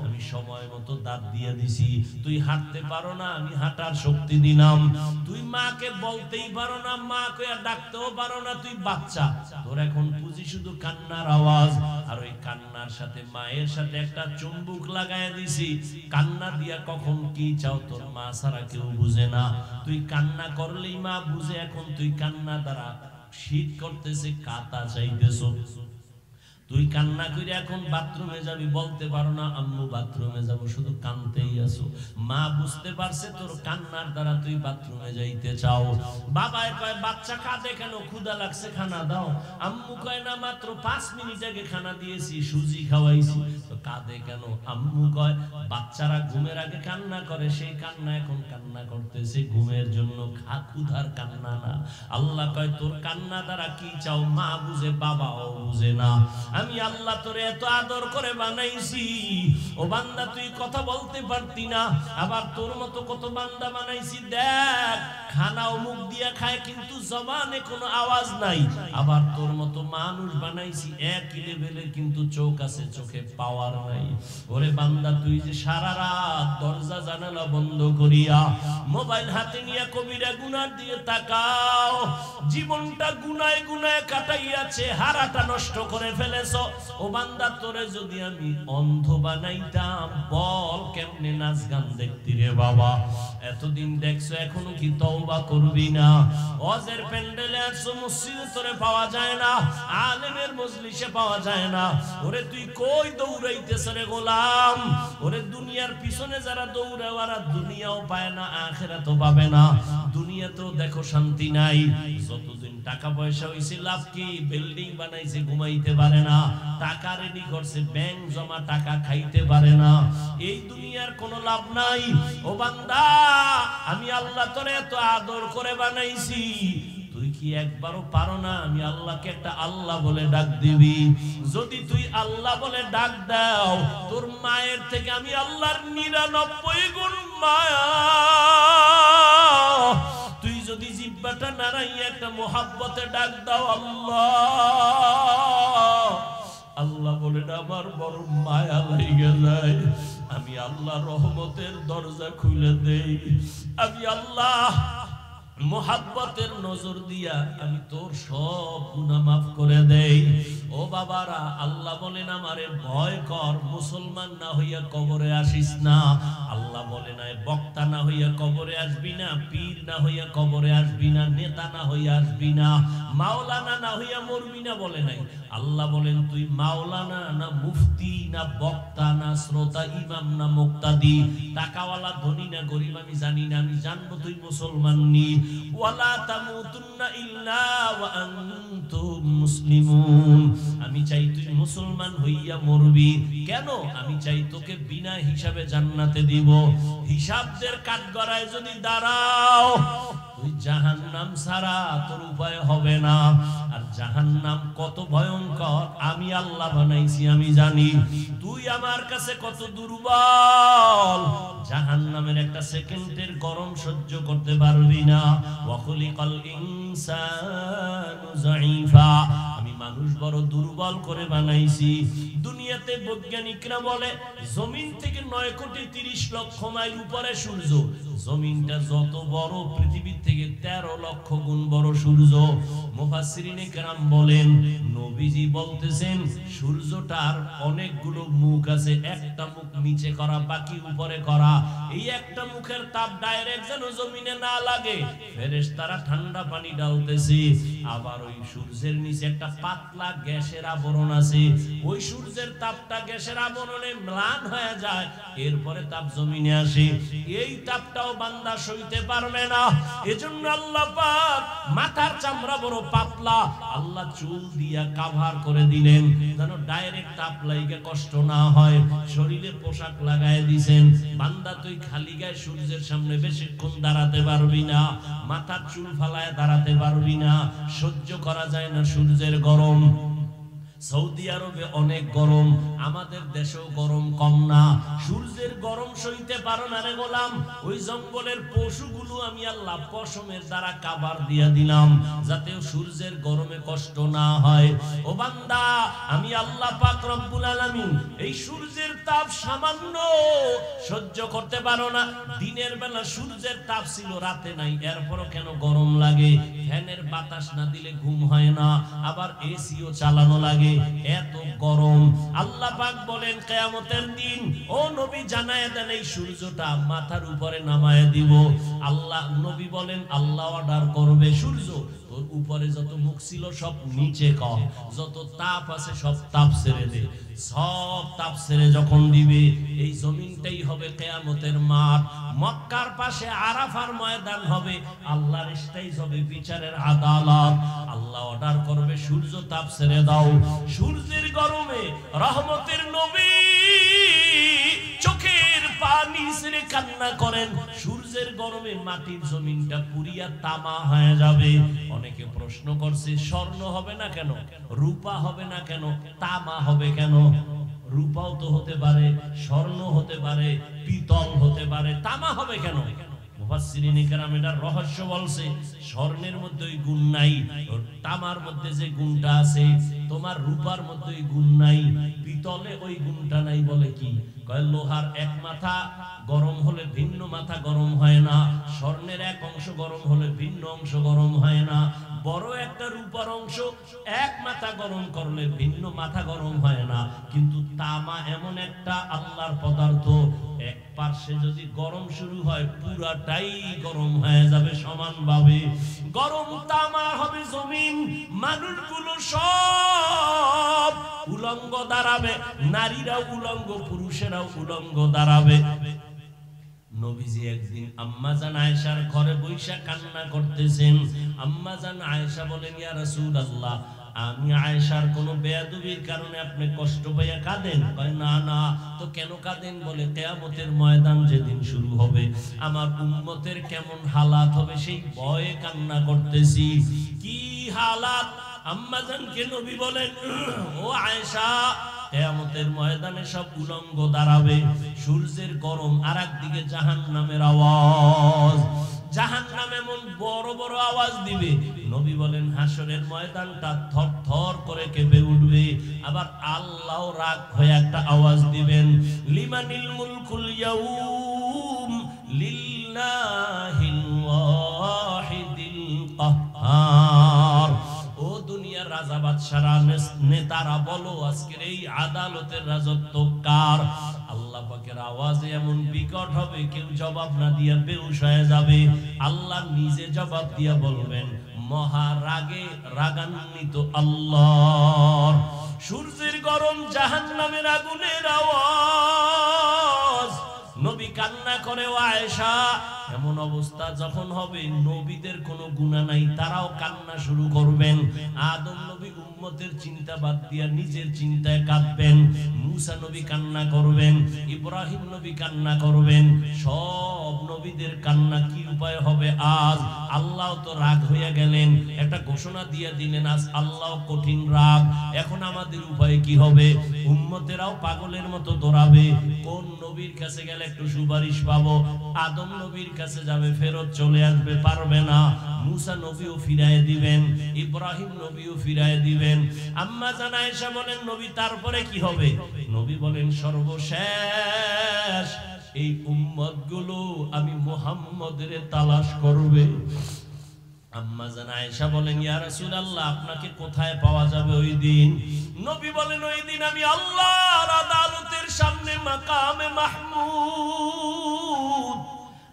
আমি সময় মতো দাঁত দিয়ে দিছি। তুই হাঁটতে পারো না, আমি হাঁটার শক্তি দিলাম। তুই মাকে বলতেই পারো না, মা কইয়া ডাকতেও পারো না, তুই বাচ্চা। তোর এখন পুঁজি শুধু কান্নার আওয়াজ। আর ওই কান্নার সাথে মায়ের সাথে একটা চুম্বুক লাগায় দিছি। কান্না দিয়া কখন কি চাও তোর মা ছাড়া কেউ বুঝে না। তুই কান্না করলেই মা বুঝে। এখন তুই কান্না দ্বারা শীত করতেছে, কাঁথা চাইতেছো। তুই কান্না করে এখন বাথরুমে যাবি, বলতে পারো না আম্মু বাথরুমে যাব, শুধু কাঁদতেই আছো। মা বুঝতে পারছে তোর কান্নার দ্বারা তুই বাথরুমে যাইতে চাও। বাবাই কয় বাচ্চা কাঁদে কেন? ক্ষুধা লাগছে, খানা দাও। আম্মু কয় না মাত্র 5 মিনিট আগে খানা দিয়েছি, সুজি খাওয়াইছি, তো কাঁদে কেন? আম্মু কয় বাচ্চারা ঘুমের আগে কান্না করে, সেই কান্না এখন কান্না করতেছে ঘুমের জন্য, ক্ষুধার কান্না না। আল্লাহ কয় তোর কান্না দ্বারা কি চাও? মা বুঝে, বাবাও বুঝে না। আমি আল্লাহ তোরে এত আদর করে বানাইছি, ও বান্দা তুই কথা বলতে পারতি না, আবার তোর মতো কত বান্দা বানাইছি, দেখ খানাও মুখ দিয়া খায় কিন্তু জবানে কোনো আওয়াজ নাই, আবার তোর মতো মানুষ বানাইছি একই লেভেলের কিন্তু চোখ আছে, চোখে পাওয়ার নাই। ওরে বান্দা তুই যে সারা রাত দরজা জানালা বন্ধ করিয়া মোবাইল হাতে নিয়ে কবিরা গুনার দিয়ে তাকাও, জীবনটা গুনায় গুনায় কাটাইয়াছে, হারাটা নষ্ট করে ফেলেছো। ও বান্দা তোরে যদি আমি অন্ধ বানাইতাম, বল কেমনে নাচ গান দেখতি রে বাবা? এতদিন দেখছো, এখনো কি তওবা করবি না? ওয়াজের প্যান্ডেলে আসছো, মসজিদে তোরে পাওয়া যায় না, আলেমের মজলিসে পাওয়া যায় না। ওরে তুই কই দৌড়াইতেছ রে গোলাম? ওরে দুনিয়ার পিছনে যারা দৌড়ায় ওরা দুনিয়াও পায় না, আখিরাতও পাবে না। দুনিয়াতেও দেখো শান্তি নাই, যতদিন টাকা পয়সা হইছে লাভ কি? বিল্ডিং বানাইছে ঘুমাইতে পারে না, টাকা রেডি করছে ব্যাংক জমা, টাকা খাইতে পারে না। এই দুনিয়ার কোনো লাভ নাই। ও বান্দা, আমি আল্লাহ তোরে এত আদর করে বানাইছি, তুই কি একবারও পারো না আমি আল্লাহকে একটা আল্লাহ বলে ডাক দিবি? যদি তুই আল্লাহ বলে ডাক দাও, তোর মায়ের থেকে আমি আল্লাহর 99 গুণ মায়া। তুই যদি জিহ্বাটা নাড়াইয়া একটা মোহাব্বতে ডাক দাও আল্লাহ, আল্লাহ বলে আমার বড় মায়া লেগে যায়, আমি আল্লাহ রহমতের দরজা খুলে দেই। আমি আল্লাহ মোহাব্বতের নজর দিয়া আমি তোর সব গুনাহ মাফ করে দেই। ও বাবারা, আল্লাহ বলেন আমারে ভয় কর, মুসলমান না হইয়া কবরে আসিস না। আল্লাহ বলে নাই বক্তা না হইয়া কবরে আসবি না, পীর না হইয়া কবরে আসবি না, নেতা না হইয়া আসবি না, মাওলানা না হইয়া মরবি না বলে নাই। আল্লাহ বলেন তুই মাওলানা না মুফতি না বক্তা না শ্রোতা ইমাম না মুক্তাদি, টাকাওয়ালা ধনী না গরিব আমি জানি না, আমি জানবো তুই মুসলমান নি। ওয়ালা তামুতুন্না ইল্লা ওয়া আনতুম মুসলিমুন, আমি চাই তুই মুসলমান হইয়া মরবি। কেন? আমি চাই তোকে বিনা হিসাবে জান্নাতে দিব। হিসাবদের কাঠগড়ায় যদি দাঁড়াও, তুই জাহান্নাম ছাড়া তোর উপায় হবে না। আর জাহান্নাম কত ভয়ঙ্কর আমি আল্লাহ বানাইছি, আমি জানি। তুই আমার কাছে কত দুর্বল, জাহান্নামের একটা সেকেন্ডের গরম সহ্য করতে পারবি না। ওয়া খুলিকাল ইনসানু যায়ীফা, আমি মানুষ বড় দুর্বল করে বানাইছি। দুনিয়াতে বৈজ্ঞানিকরা বলে জমিন থেকে 9,30,00,000 মাইল উপরে সূর্য, জমিনটা যত বড় পৃথিবীর থেকে 13 লক্ষ গুণ বড় সূর্য। মুফাসসিরিনে কেরাম বলেন, নবীজি বলতেছেন সূর্যটার অনেকগুলো মুখ আছে, একটা মুখ নিচে করা বাকি উপরে করা। এই একটা মুখের তাপ ডাইরেক্ট যেন জমিনে না লাগে, ফেরেশতারা ঠান্ডা পানি ঢালতেছে। আবার ওই সূর্যের নিচে একটা পাতলা গ্যাসের আবরণ আছে, ওই সূর্যের তাপটা গ্যাসের আবরণে ম্লান হয়ে যায়, এরপরে তাপ জমিনে আসে। এই তাপটাও বান্দা সইতে পারবে না। এজন্য আল্লাহ পাক মাথার চামড়া বড় পাতলা, আল্লাহ চুল দিয়া কাভার করে দিলেন যেন ডাইরেক্ট তাপ লাগা কষ্ট না হয়। শরীরে পোশাক লাগায় দিবেন, বান্দা তুই খালি গায়ে সূর্যের সামনে বেশিক্ষণ দাঁড়াতে পারবি না, মাথার চুল ফালায় দাঁড়াতে পারবি না, সহ্য করা যায় না সূর্যের গরম। সৌদি আরবে অনেক গরম, আমাদের দেশেও গরম কম না। সূর্যের গরম সইতে পারো না রে গোলাম, ওই জঙ্গলের পশুগুলো আমি আল্লাহ পশমের দ্বারা কাভার দিয়া দিলাম যাতে সূর্যের গরমে কষ্ট না হয়। ও বান্দা, আমি আল্লাহ পাক রব্বুল আলামিন এই সূর্যের তাপ সামান্য সহ্য করতে পারো না। দিনের বেলা সূর্যের তাপ ছিল, রাতে নাই, এরপরও কেন গরম লাগে? ফ্যানের বাতাস না দিলে ঘুম হয় না, আবার এসিও চালানো লাগে, এত গরম। আল্লাহ পাক বলেন কিয়ামতের দিন ও নবী জানায় দেন এই সূর্যটা মাথার উপরে নামায় দিব। আল্লাহ নবী বলেন আল্লাহ অর্ডার করবে, সূর্য তোর উপরে যত মুখ ছিল সব নিচে কর, যত তাপ আছে সব তাপ ছেড়ে দে। সব তাপ ছেড়ে যখন দিবে, এই জমিনটাই হবে কিয়ামতের মাঠ। মক্কার পাশে আরাফার ময়দান হবে, আল্লাহর স্টেজ হবে, বিচারের আদালত। আল্লাহ অর্ডার করবে সূর্য তাপ ছেড়ে দাও। সূর্যের গরমে রহমতের নবী চোখের পানি ছেড়ে কান্না করেন। সূর্য সূর্যের গরমে মাটির জমিনটা পুড়িয়া তামা হয়ে যাবে। অনেকে প্রশ্ন করছে স্বর্ণ হবে না কেন, রূপা হবে না কেন, তামা হবে কেন? রূপাও তো হতে পারে, স্বর্ণ হতে পারে, পিতল হতে পারে, তামা হবে কেন? মুফাসসিরিন কেরাম এটার রহস্য বলছে, স্বর্ণের মধ্যে ওই গুণ নাই, তামার মধ্যে যে গুণটা আছে, তোমার রূপার মধ্যে ওই গুণ নাই, পিতলে ওই গুণটা নাই। বলে কি কয়, লোহার এক মাথা গরম হলে ভিন্ন মাথা গরম হয় না, স্বর্ণের এক অংশ গরম হলে ভিন্ন অংশ গরম হয় না, বড় একটা রূপার অংশ এক মাথা গরম করলে ভিন্ন মাথা গরম হয় না। কিন্তু তামা এমন একটা আল্লাহর পদার্থ, এক পার্শ্বে যদি গরম শুরু হয় পুরাটাই গরম হয়ে যাবে সমানভাবে। গরম তামা হবে জমিন, মানুষগুলো সব উলঙ্গ দাঁড়াবে, নারীরাও উলঙ্গ, পুরুষেরাও উলঙ্গ দাঁড়াবে। নবীজি একদিন আম্মাজান আয়েশার ঘরে বৈশা কান্না করতেছেন। আম্মাজান আয়েশা বলেন, ইয়া রাসূলুল্লাহ, আমি আয়েশার কোন বেয়াদবির কারণে আপনি কষ্ট পাইয়া কাঁদেন? কয় না না। তো কেন কাঁদেন? বলে কিয়ামতের ময়দান যেদিন শুরু হবে আমার উম্মতের কেমন হালাত হবে সেই ভয়ে কান্না করতেছি। কি হালাত? আম্মাজানকে নবী বলেন, ও আয়েশা, কিয়ামতের ময়দানে সব উলঙ্গ দাঁড়াবে, সূর্যের গরম, আর একদিকে জাহান্নামের আওয়াজ, জাহান্নাম এমন বড় বড় আওয়াজ দিবে। নবী বলেন হাসরের ময়দানটা থর থর করে কেঁপে উঠবে। আবার আল্লাহ রাগ হয়ে একটা আওয়াজ দিবেন, লিমানিল মুলকুল ইয়াউম লিল্লাহিল ওয়াহিদিল কাহ্হার। ও দুনিয়ার রাজা বাদশারা নেতারা বলো, আজকের এই আদালতের রাজত্ব কার? আল্লাহ পাকের আওয়াজে এমন বিকট হবে কেউ জবাব না দিয়া বেহুশ হয়ে যাবে। আল্লাহ নিজে জবাব দিয়া বলবেন, মহারাগে রাগান্বিত আল্লাহ। সূর্যের গরম, জাহান্নামের আগুনের আওয়াজ। নবী কান্না করে, ও আয়েশা, এমন অবস্থা যখন হবে নবীদের কোনো গুনাহ নাই, তারাও কান্না শুরু করবেন। আদম নবী উম্মতের চিন্তা বাদ দিয়া নিজের চিন্তায় কাঁদবেন, মুসা নবী কান্না করবেন, ইব্রাহিম নবী কান্না করবেন, সব নবীদের কান্না কি উপায় হবে? আজ আল্লাহ তো রাগ হইয়া গেলেন, একটা ঘোষণা দিয়ে দিলেন, আজ আল্লাহ কঠিন রাগ। এখন আমাদের উপায় কি হবে? উম্মতেরাও পাগলের মতো দৌড়াবে, কোন নবীর কাছে গেলে একটু সুপারিশ পাবো। আদম নবীর কাছে যাবে, ফেরত চলে আসবে, পারবে না। মুসা নবীও ফিরায় দিবেন, ইব্রাহিম নবীও ফিরায় দিবেন। আম্মা জান আয়েশা বলেন, নবী তারপরে কি হবে? নবী বলেন, সর্বশেষ এই উম্মত গুলো আমি মুহাম্মদের তালাশ করবে। আম্মা জান আয়েশা বলেন, ইয়া রাসূলুল্লাহ, আপনাকে কোথায় পাওয়া যাবে ওই দিন? নবী বলেন, ওই দিন আমি আল্লাহর আদালতের সামনে মাকামে মাহমুদ,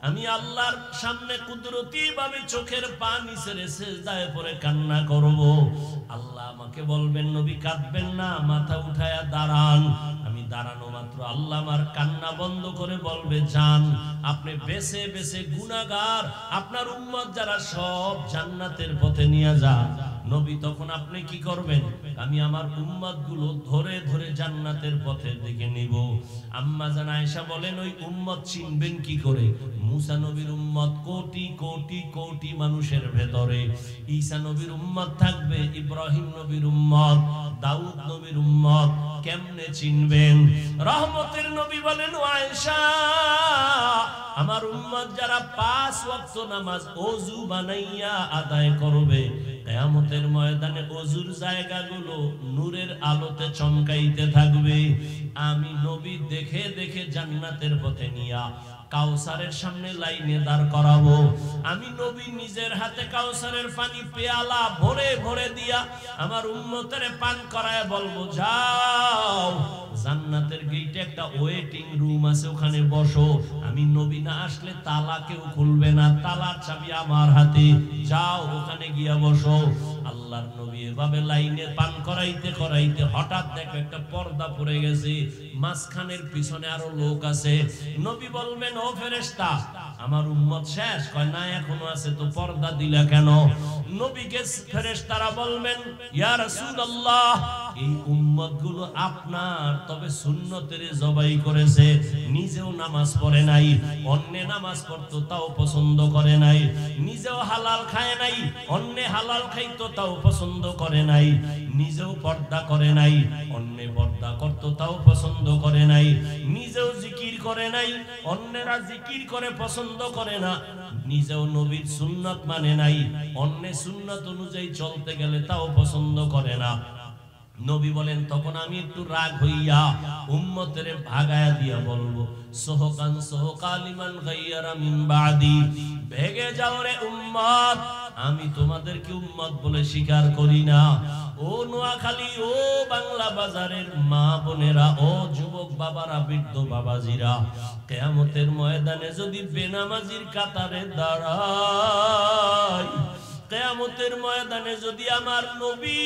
আমি আল্লাহর সামনে কুদরতি ভাবে চোখের পানি ছেড়ে সিজদায় পড়ে কান্না করব। আল্লাহ আমাকে বলবেন, নবী কাঁদবেন না, মাথা উঠায়া দাঁড়ান। আমি দাঁড়ানো মাত্র আল্লাহ আমার কান্না বন্ধ করে বলবে, যান, আপনি বেছে বেছে গুনাহগার আপনার উম্মত যারা সব জান্নাতের পথে নিয়ে যান। নবী তখন আপনি কি করবেন? আমি আমার উম্মত গুলো ধরে ধরে জান্নাতের পথের দিকে নিব। আম্মা জান আয়েশা বলেন, ওই উম্মত চিনবেন কি করে? মুসা নবীর উম্মত কোটি কোটি কোটি মানুষের ভেতরে, ঈসা নবীর উম্মত থাকবে, ইব্রাহিম নবীর উম্মত, দাউদ নবীর উম্মত, কেমনে চিনবেন? রহমতের নবী বলেন, ও আয়েশা, আমার উম্মত যারা 5 ওয়াক্ত নামাজ ওযু বানাইয়া আদায় করবে, কিয়ামতের ময়দানে ওযুর জায়গাগুলো নূরের আলোতে চমকাইতে থাকবে। আমি নবী দেখে দেখে জান্নাতের পথে নিয়া কাউসারের সামনে লাইনে দাঁড় করাবো। আমি নবী নিজের হাতে কাউসারের পানি পেয়ালা ভরে ভরে দিয়া আমার উম্মতের পান করায় বলবো, যাও, জান্নাতের গেটে একটা ওয়েটিং রুম আছে, ওখানে বসো। আমি নবী না আসলে তালা কেউ খুলবে না, তালার চাবি আমার হাতে, যাও ওখানে গিয়া বসো। আল্লাহর নবী এভাবে লাইনে পান করাইতে করাইতে হঠাৎ দেখো একটা পর্দা পড়ে গেছে, মাঝখানের পিছনে আরো লোক আছে। নবী বলবেন, ও ফেরেশতা, আমার উম্মত শেষ? কয় না, এখনো আছে। তো পর্দা দিলা কেন? নবীকে ফেরেশতারা বলবেন, ইয়া রাসূলুল্লাহ, এই উম্মতগুলো আপনার, তবে সুন্নতের জবাই করেছে, নিজেও নামাজ পড়ে নাই, অন্য নামাজ পড়তো তাও পছন্দ করে নাই, নিজেও হালাল খায় নাই, অন্য হালাল খাইতো তাও পছন্দ করে নাই, নিজেও পর্দা করে নাই, অন্য পর্দা করতো তাও পছন্দ করে নাই, নিজেও জিকির করে নাই, অন্যরা জিকির করে পছন্দ করে না, নিজেও নবীর সুন্নাত মানে নাই, অন্য সুন্নাত অনুযায়ী চলতে গেলে তাও পছন্দ করে না। নবী বলেন, তখন আমি একটু রাগ হইয়া উম্মতের ভাগায়া দিয়া বলবো, সোহকান সোহকালিমান গায়্যারা মিন বাদি, ভেগে যাও রে উম্মত, আমি তোমাদেরকে উম্মত বলে স্বীকার করি না। ও নোয়াখালী, ও বাংলা বাজারের মা বোনেরা, ও যুবক বাবারা, বৃদ্ধ বাবাজিরা, কিয়ামতের ময়দানে যদি বেনামাজির কাতারে দাঁড়াই, কিয়ামতের ময়দানে যদি আমার নবী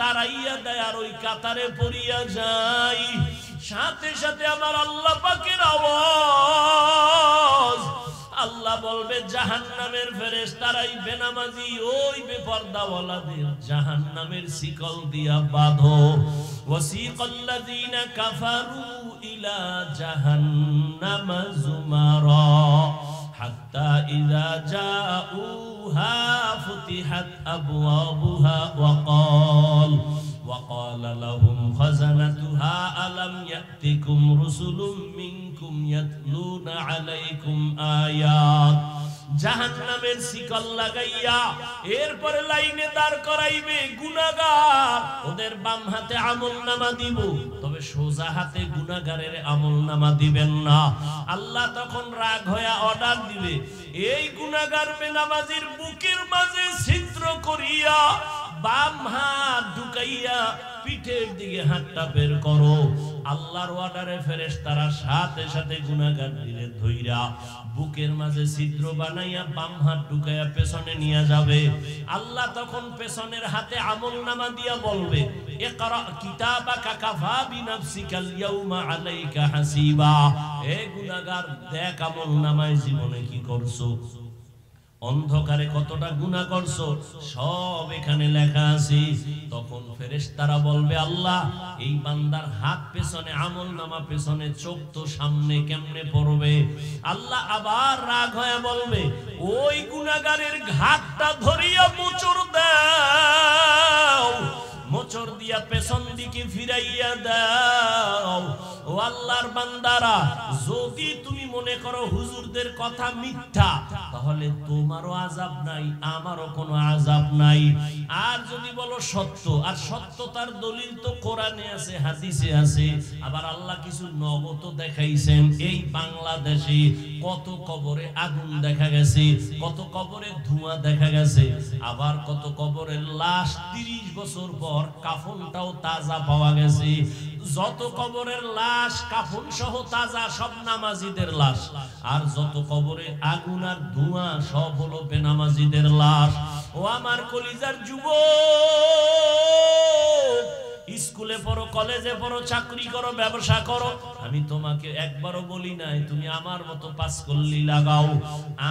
তারাইয়া দেয় আর ওই কাতারে পড়িয়া যায়, সাথে সাথে আমার আল্লাহ পাকের আওয়াজ, আল্লাহ বলবে জাহান্নামের ফেরেশতারাই বেনামাজি ওই বেপরদাওয়ালাদের জাহান্নামের শিকল দিয়া বাঁধো। ওয়াসিকাল্লাযীনা কাফারু ইলা জাহান্নামা যুমারা হাত্তা ইযা জাউহা ফুতিহাত আবওয়াবুহা وقال لهم خزنتها ألم يأتكم رسل منكم يتلون عليكم آيات। জাহান্নামের শিকল লাগাইয়া এরপরে লাইনে দাঁড় করাইবে গুনাহগার, ওদের বাম হাতে আমলনামা দিব, তবে সোজা হাতে গুনাহগারের আমলনামা দিবেন না। আল্লাহ তখন রাগ হয়ে অর্ডার দিবে, এই গুনাহগার বেনামাজির বুকের মাঝে ছিদ্র করিয়া বাম হাত ঢুকাইয়া পিঠের দিকে হাতটা বের করো। আল্লাহর অর্ডারে ফেরেশতারা সাথে সাথে গুনাহগার দিলে ধইরা বুকের মাঝে ছিদ্র বানাইয়া বাম হাত ঢুকাইয়া পেছনে নিয়ে যাবে। আল্লাহ তখন পেছনের হাতে আমলনামা দিয়া বলবে, ইকরা কিতাবাকা কাফা বিনাফসিকাল ইয়াউমা আলাইকা হাসিবা। এ গুনাহগার, দেখ আমলনামায় জীবনে কি করছো, অন্ধকারে কতটা গুনাহ করছো, সব এখানে লেখা আছে। তখন ফেরেশতারা বলবে, আল্লাহ, এই বান্দার হাত পেছনে, আমলনামা পেছনে, চোখ তো সামনে, কেমনে পড়বে? আল্লাহ আবার রাগ হয়ে বলবে, ওই গুনাহগারের ঘাটটা ধরিয়া মোচড় দাও, মোচড় দিয়া পেছন দিকে ফিরাইয়া দাও। ও আল্লাহর বান্দারা, যদি তুমি মনে করো হুজুরদের কথা মিথ্যা, তাহলে তোমারও আযাব নাই, আমারও কোনো আযাব নাই। আর যদি বলো সত্য, আর সত্যতার দলিল তো কোরআনে আছে, হাদিসে আছে, আবার আল্লাহ কিছু নগদ দেখাইছেন। এই বাংলাদেশে কত কবরে আগুন দেখা গেছে, কত কবরে ধোঁয়া দেখা গেছে, আবার কত কবরের লাশ 30 বছর পর কাফনটাও তাজা পাওয়া গেছে। যত কবরের লাশ কাফন সহ তাজা, সব নামাজিদের লাশ, আর যত কবরে আগুন আর ধোঁয়া, সব হলো বেনামাজিদের লাশ। ও আমার কলিজার যুবক, স্কুলে পড়ো, কলেজে পড়ো, চাকরি করো, ব্যবসা করো, আমি তোমাকে একবারও বলি নাই তুমি আমার মতো পাস করলি লাগাও।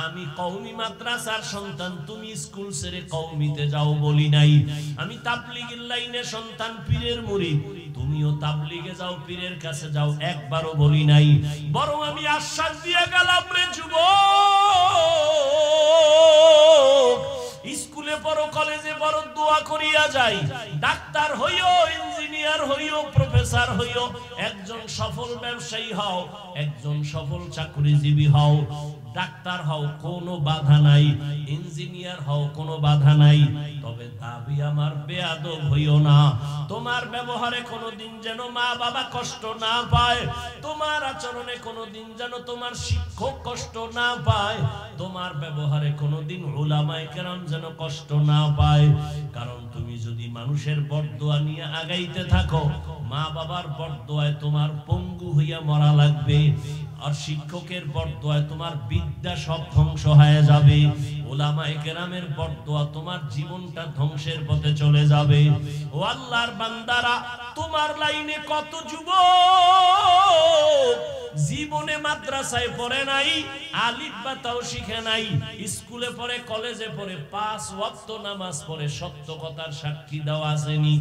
আমি কওমি মাদ্রাসার সন্তান, তুমি স্কুল ছেড়ে কওমিতে যাও বলি নাই। আমি তাবলীগের লাইনে সন্তান, পীরের মুরিদ, তুমিও তাবলীগে যাও, পীরের কাছে যাও, একবারও বলি নাই। বরং আমি আশ্বাস দিয়ে গেলাম, রে যুবক, স্কুলে পড়ো, কলেজে পড়ো, দোয়া করিয়া যাই, ডাক্তার হইও, ইঞ্জিনিয়ার হইও, প্রফেসর হইও, একজন সফল ব্যবসায়ী হও, একজন সফল চাকরিজীবী হও, ডাক্তার হও, কোনো বাধা নাই, ইঞ্জিনিয়ার হও, কোনো বাধা নাই। তবে দাবি আমার বেয়াদব হইও না। তোমার ব্যবহারে কোনোদিন যেন মা বাবা কষ্ট না পায়, তোমার আচরণে কোনোদিন যেন তোমার শিক্ষক কষ্ট না পায়, তোমার ব্যবহারে কোনোদিন উলামায়ে কেরাম যেন কষ্ট না পায়। কারণ তুমি যদি মানুষের বরদোয়া নিয়ে আগাইতে থাকো, মা বাবার বরদোয়ায় তোমার পঙ্গু হইয়া মরা লাগবে, আর শিক্ষকের বরদোয়ায় তোমার বিদ্যা সব ধ্বংস হয়ে যাবে, উলামায়ে কেরামের বরদোয়া তোমার জীবনটা ধ্বংসের পথে চলে যাবে। ও আল্লাহর বান্দারা, তোমার লাইনে কত যুবক জীবনে মাদ্রাসায় পড়ে নাই, আলিফ বা তাও শিখে নাই, স্কুলে পড়ে, কলেজে পড়ে, 5 ওয়াক্ত নামাজ পড়ে, সত্য কথার সাক্ষী দেওয়া আসেনি।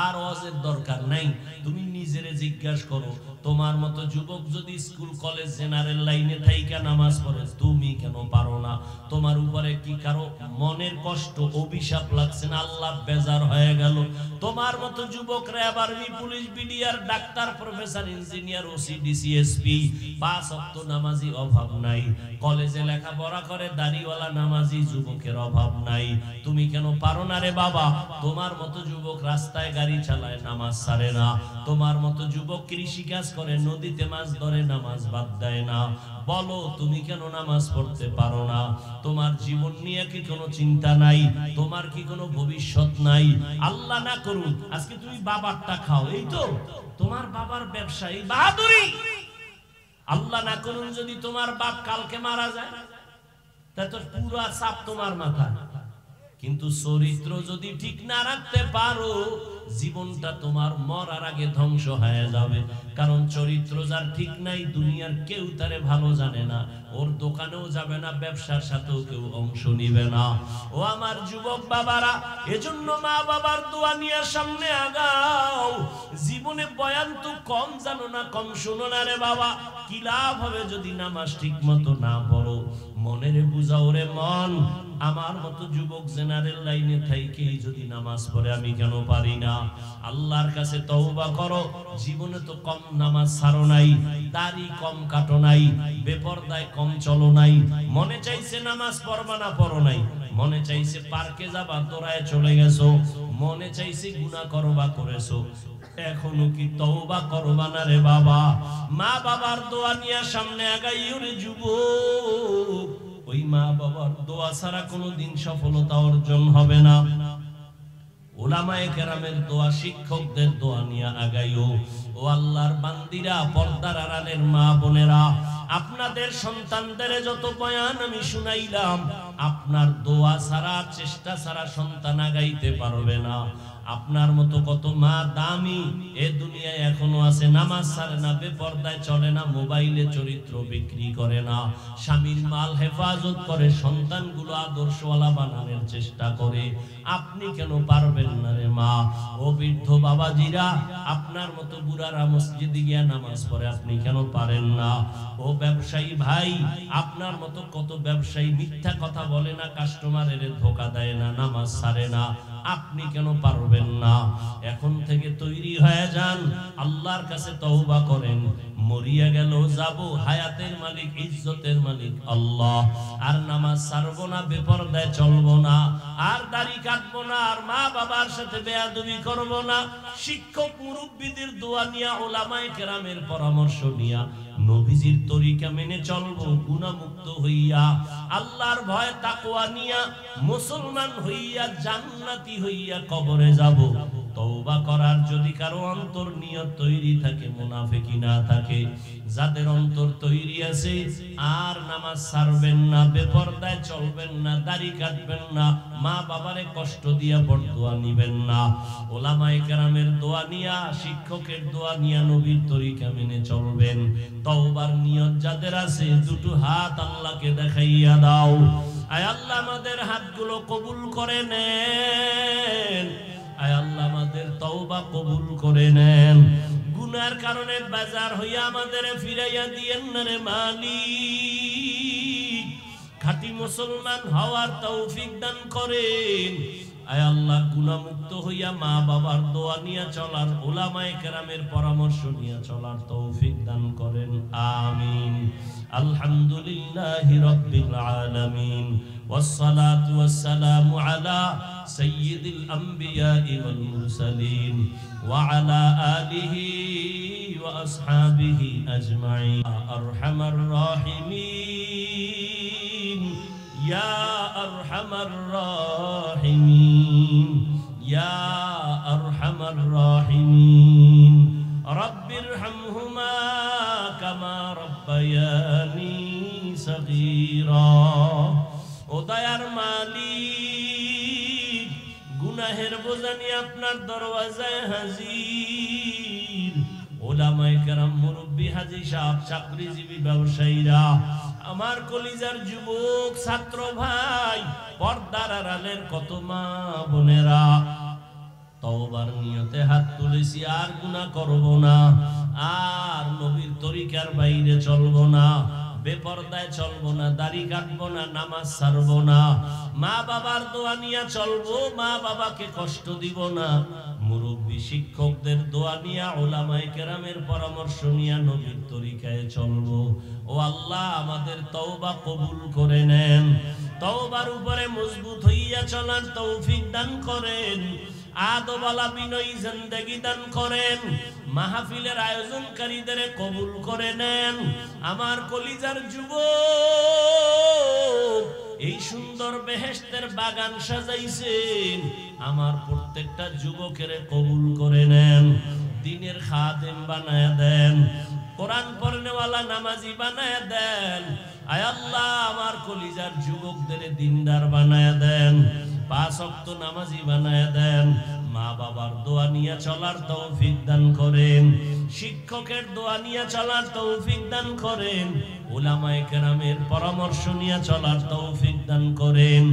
আর ওয়াজের দরকার নাই। তুমি নিজেরে জিজ্ঞাসা করো, তোমার মতো যুবক যদি স্কুল কলেজ জেনারেল লাইনে থাইকা নামাজ পড়ে, তুমি কেন পারো না? তোমার উপরে কি কারো মনের কষ্ট, অভিশাপ লাগছে না? আল্লাহ বেজার হয়ে গেল? তোমার মতো যুবকরা আবার police, BDR, doctor, professor, engineer, OC, DC, SP, 5 ওয়াক্ত নামাজি অভাব নাই। কলেজে লেখাপড়া করে দাড়িওয়ালা নামাজি যুবকের অভাব নাই। তুমি কেন পারো না রে বাবা? তোমার মতো যুবক রাস্তায় গাড়ি চালায়, নামাজ ছাড়ে না। তোমার মতো যুবক কৃষি কাজ করে, নদীতে মাছ ধরে, নামাজ বাদ দেয় না। বলো তুমি কেন নামাজ পড়তে পারো না? তোমার জীবন নিয়ে কি কোনো চিন্তা নাই? তোমার কি কোনো ভবিষ্যৎ নাই? আল্লাহ না করুন আজকে তুমি বাবারটা খাও, এই তো তোমার বাবার ব্যবসা, এই বাহাদুরি। আল্লাহ না করুন যদি তোমার বাপ কালকে মারা যায়, তা তো পুরো চাপ তোমার মাথা। কিন্তু চরিত্র যদি ঠিক না রাখতে পারো, জীবনটা তোমার মরার আগে ধ্বংস হয়ে যাবে। কারণ চরিত্র যার ঠিক নাই, দুনিয়ার কেউ তারে ভালো জানে না, ওর দোকানেও যাবে না, ব্যবসার সাথেও কেউ অংশ নিবে না। ও আমার যুবক বাবারা, এজন্য মা বাবার দোয়া নিয়ে সামনে আগাও। জীবনে বয়ান তো কম জানো না, কম শোনো না রে বাবা। কি লাভ হবে যদি নামাজ ঠিক মতো না পড়ো? মনেরে বুঝাও রে মন, আমার মতো যুবক জেনারেল লাইনে থাইকেই যদি নামাজ পড়ে, আমি কেন পারি না? আল্লাহর কাছে তওবা করো। জীবনে তো কম নামাজ ছাড়ো নাই, দাড়ি কম কাটো নাই, বেপরদায় কম চলো নাই। মনে চাইছে নামাজ পড়বা না, পড়ো নাই। মনে চাইছে পার্কে যাবা, দৌড়ায় চলে গেছো। মনে চাইছে গুনাহ করবা, করেছো। এখনো কি তওবা করবা না রে বাবা? মা বাবার দোয়া নিয়ে সামনে আগাইও রে যুবক। ওই মা বাবার দোয়া ছাড়া কোনোদিন সফলতা অর্জন হবে না। উলামায়ে কেরামের দোয়া, শিক্ষকদের দোয়া নিয়ে আগাইও। ও আল্লাহর বান্দিরা, পর্দার আড়ালের মা বোনেরা, আপনাদের সন্তানদের যত বয়ান আমি শুনাইলাম, আপনার দোয়া ছাড়া, চেষ্টা ছাড়া সন্তান আগাইতে পারবে না। আপনার মতো কত মা দামি এ দুনিয়ায় এখনো আছে, নামাজ ছাড়ে না, বেপরদায় চলে না, মোবাইলে চরিত্র বিক্রি করে না, স্বামীর মাল হেফাজত করে, সন্তানগুলো আদর্শওয়ালা বানানোর চেষ্টা করে। আপনি কেন পারবেন না রে মা? ও বৃদ্ধ বাবাজিরা, আপনার মতো বুড়ারা মসজিদে গিয়া নামাজ পড়ে, আপনি কেন পারেন না? ও ব্যবসায়ী ভাই, আপনার মতো কত ব্যবসায়ী মিথ্যা কথা বলে না, কাস্টমারের ধোঁকা দেয় না, নামাজ ছাড়ে না, আপনি কেন পারবেন না? এখন থেকে তৈরি হয়ে যান, আল্লাহর কাছে তওবা করেন। মরিয়া গেল যাব, হায়াতের মালিক, ইজ্জতের মালিক আল্লাহ। আর নামাজ ছাড়বো না, বেপরদায় চলবো না, আর দাড়ি কাটবো না, আর মা বাবার সাথে বেয়াদবি করবো না। শিক্ষক মুরব্বিদের দোয়া নিয়া, উলামায়ে কেরামের পরামর্শ নিয়া, নবীজির তরিকা মেনে চলবো, গুনাহমুক্ত হইয়া, আল্লাহর ভয় তাকওয়া নিয়া, মুসলমান হইয়া, জান্নাতি হইয়া কবরে যাব। তওবা করার যদি কারো অন্তর নিয়ত তৈরি থাকে, মুনাফিকি না থাকে, যাদের অন্তর তৈরি আছে, আর নামাজ ছাড়বেন না, বেপরদায় চলবেন না, দাড়ি কাটবেন না, মা বাবারে কষ্ট দিয়া বরদোয়া নিবেন না, উলামায়ে কেরামের দোয়া নিয়া, শিক্ষকের দোয়া নিয়া, নবীর তরিকা মেনে চলবেন। তওবার নিয়ত যাদের আছে, দুটো হাত আল্লাহকে দেখাইয়া দাও। আয় আল্লাহ, আমাদের হাতগুলো কবুল করে নেন। আয় আল্লাহ, আমাদের তওবা কবুল করে নেন। গুনার কারণে বাজার হইয়া আমাদের ফিরাইয়া দিয়েন না রে মালিক। খাঁটি মুসলমান হওয়ার তৌফিক দান করেন। আয় আল্লাহ, গুনাহমুক্ত হইয়া, মা বাবার দোয়া নিয়ে চলার, উলামায়ে কেরামের পরামর্শ নিয়ে চলার তৌফিক দান করেন। আমিন। আলহামদুলিল্লাহি রাব্বিল আলামিন, ওয়াসসালাতু ওয়াসসালামু আলা সাইয়্যিদিল আমবিয়াই ওয়াল মুরসালিন ওয়া আলা আলিহি ওয়া আসহাবিহি আজমাইন। আরহামার রাহিমিন, ইয়া আরহামার রাহিমিন, ইয়া আরহামার রাহিমিন। রাব্বিরহামহুমা কামা রাব্বায়ানি সগীরা। ও দয়ার মালিক, গুনাহের বোঝা নিয়ে আপনার দরওয়াজায় হাজির। ও উলামায়ে কেরাম, মুরব্বী, হাজী সাহেব, চাকরিজীবী, ব্যবসায়ীরা, আমার কলিজার যুবক ছাত্র ভাই, পর্দার আড়ালের কত মা বোনেরা, তওবার নিয়তে হাত তুলেছি, আর গুনাহ করব না, আর নবীর তরিকার বাইরে চলবো না, বেপরদায় চলবো না, দাড়ি কাটবো না, নামাজ ছাড়বো না, মা বাবার দোয়া নিয়ে চলবো, মা বাবাকে কষ্ট দিব না, মুরব্বী শিক্ষকদের দোয়া নিয়ে, উলামায়ে কেরামের পরামর্শ নিয়ে নবীর তরিকায় চলবো। ও আল্লাহ, আমাদের তওবা কবুল করে নেন, তওবার উপরে মজবুত হইয়া চলার তৌফিক দান করেন, আদবালা বিনয়ী জিন্দেগি দান করেন, মাহফিলের আয়োজনকারীদের কবুল করে নেন। আমার কলিজার যুবক, এই সুন্দর বেহেশতের বাগান সাজাইছেন, আমার প্রত্যেকটা যুবকের কবুল করে নেন, দ্বীনের খাদেম বানায় দেন, কোরআন পড়নেওয়ালা নামাজি বানায় দেন। আয় আল্লাহ, আমার কলিজার যুবকদের দিনদার বানায় দেন, 5 ওয়াক্ত নামাজি বানায় দেন, মা বাবার দোয়া নিয়ে চলার তৌফিক দান করেন, শিক্ষকের দোয়া নিয়ে চলার তৌফিক দান করেন, উলামায়ে কেরামের পরামর্শ নিয়ে চলার তৌফিক দান করেন।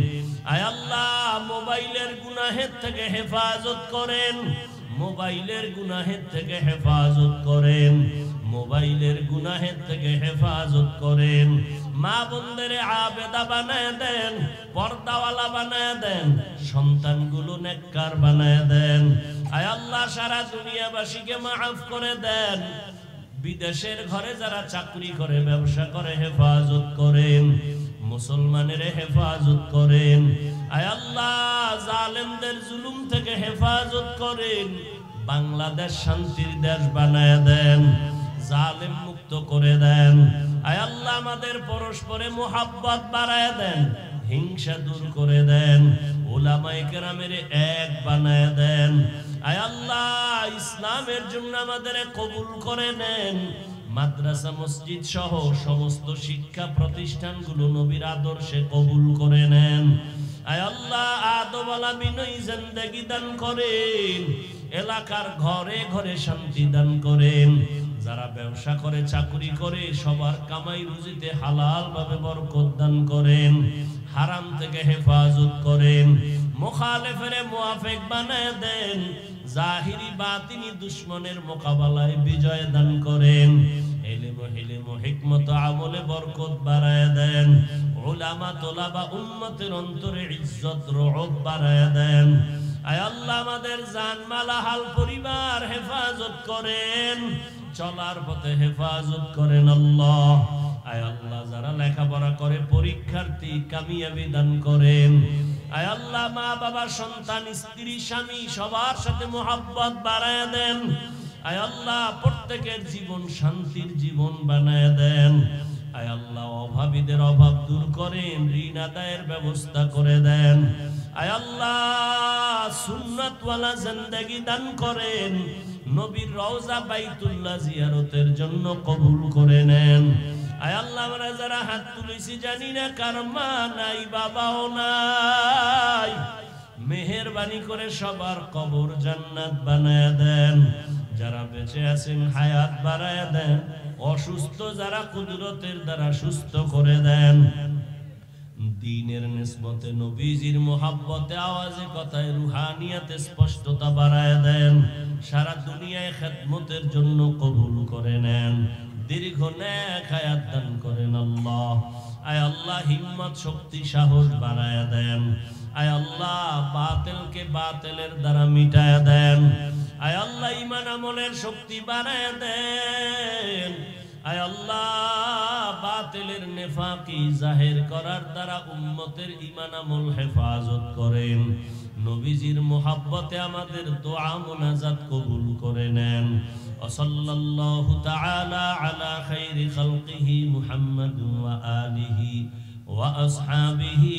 আয় আল্লাহ, মোবাইলের গুনাহের থেকে হেফাজত করেন, মোবাইলের গুনাহের থেকে হেফাজত করেন, মোবাইলের গুনাহের থেকে হেফাজত করেন। মা বোনদের আবেদা বানায় দেন, পর্দাওয়ালা বানায় দেন, সন্তানগুলো নেককার বানায় দেন। আয় আল্লাহ, সারা দুনিয়াবাসীকে মাফ করে দেন, বিদেশের ঘরে যারা চাকরি করে, ব্যবসা করে, হেফাজত করেন, মুসলমানের হেফাজত করেন। আয় আল্লাহ, জালেমদের জুলুম থেকে হেফাজত করেন, বাংলাদেশ শান্তির দেশ বানায় দেন, জালেম মুক্ত করে দেন। আয় আল্লাহ, আমাদের পরস্পরে মুহাব্বত বাড়ায় দেন, হিংসা দূর করে দেন, উলামায়ে কেরামের এক বানায় দেন। আয় আল্লাহ, ইসলামের জন্য আমাদের কবুল করে নেন, মাদ্রাসা, মসজিদ সহ সমস্ত শিক্ষা প্রতিষ্ঠানগুলো নবীর আদর্শে কবুল করে নেন। আয় আল্লাহ, আদবালা বিনয়ী জিন্দেগি দান করেন, এলাকার ঘরে ঘরে শান্তি দান করেন, যারা ব্যবসা করে, চাকরি করে, সবার কামাই রুজিতে হালাল ভাবে বরকত দান করেন, হারাম থেকে হেফাজত করেন, মুখালেফের মুআফিক বানায় দেন, জাহিরি বাতিনি দুশমনের মোকাবেলায় বিজয় দান করেন, ইলম হিকমত আমলে বরকত বাড়ায় দেন, উলামা তোলাবা উম্মতের অন্তরে ইজ্জত রওব বাড়ায় দেন। আয় আল্লাহ, আমাদের জানমাল, হাল, পরিবার হেফাজত করেন, চলার পথে হেফাজত করেন আল্লাহ। আয় আল্লাহ, যারা লেখাপড়া করে, পরীক্ষার্থী, কামিয়াবি দান করেন। আয় আল্লাহ, মা বাবা, সন্তান, স্ত্রী, স্বামী, সবার সাথে মুহাব্বত বাড়ায় দেন। আয় আল্লাহ, প্রত্যেকের জীবন শান্তির জীবন বানায় দেন। আয় আল্লাহ, অভাবীদের অভাব দূর করেন, ঋণ আদায়ের ব্যবস্থা করে দেন। আয় আল্লাহ, সুন্নাতওয়ালা জিন্দেগি দান করেন, নবীর রওজা বাইতুল্লাহ জিয়ারতের জন্য কবুল করে নেন। আয় আল্লাহ, আমরা যারা হাত তুলেছি, জানি না কার মা নাই, বাবাও নাই, মেহেরবানি করে সবার কবর জান্নাত বানায় দেন। যারা বেঁচে আছেন হায়াত বাড়ায় দেন, অসুস্থ যারা কুদরতের দ্বারা সুস্থ করে দেন। দ্বীনের নিসবতে, নবীজির মুহাব্বতে, আওয়াজে, কথায়, রুহানিয়াতে স্পষ্টতা বাড়ায় দেন। সারা দুনিয়ায় খেদমতের জন্য কবুল করে নেন, দীর্ঘ নেক হায়াত দান করেন আল্লাহ। আয় আল্লাহ, হিম্মত, শক্তি, সাহস বাড়ায় দেন। আয় আল্লাহ, বাতিলকে বাতিলের দ্বারা মিটায় দেন। আয় আল্লাহ, ঈমান আমলের শক্তি বাড়ায় দেন। আয় আল্লাহ, বাতিলের নেফাকি জাহির করার দ্বারা উম্মতের ঈমান আমল হেফাজত করেন। নবীজির মুহাব্বতে আমাদের দোয়া মুনাজাত কবুল করে নেন। সাল্লাল্লাহু তাআলা আলা খাইরি খালকিহি মুহাম্মাদ ওয়া আলিহি ওয়া আসহাবিহি।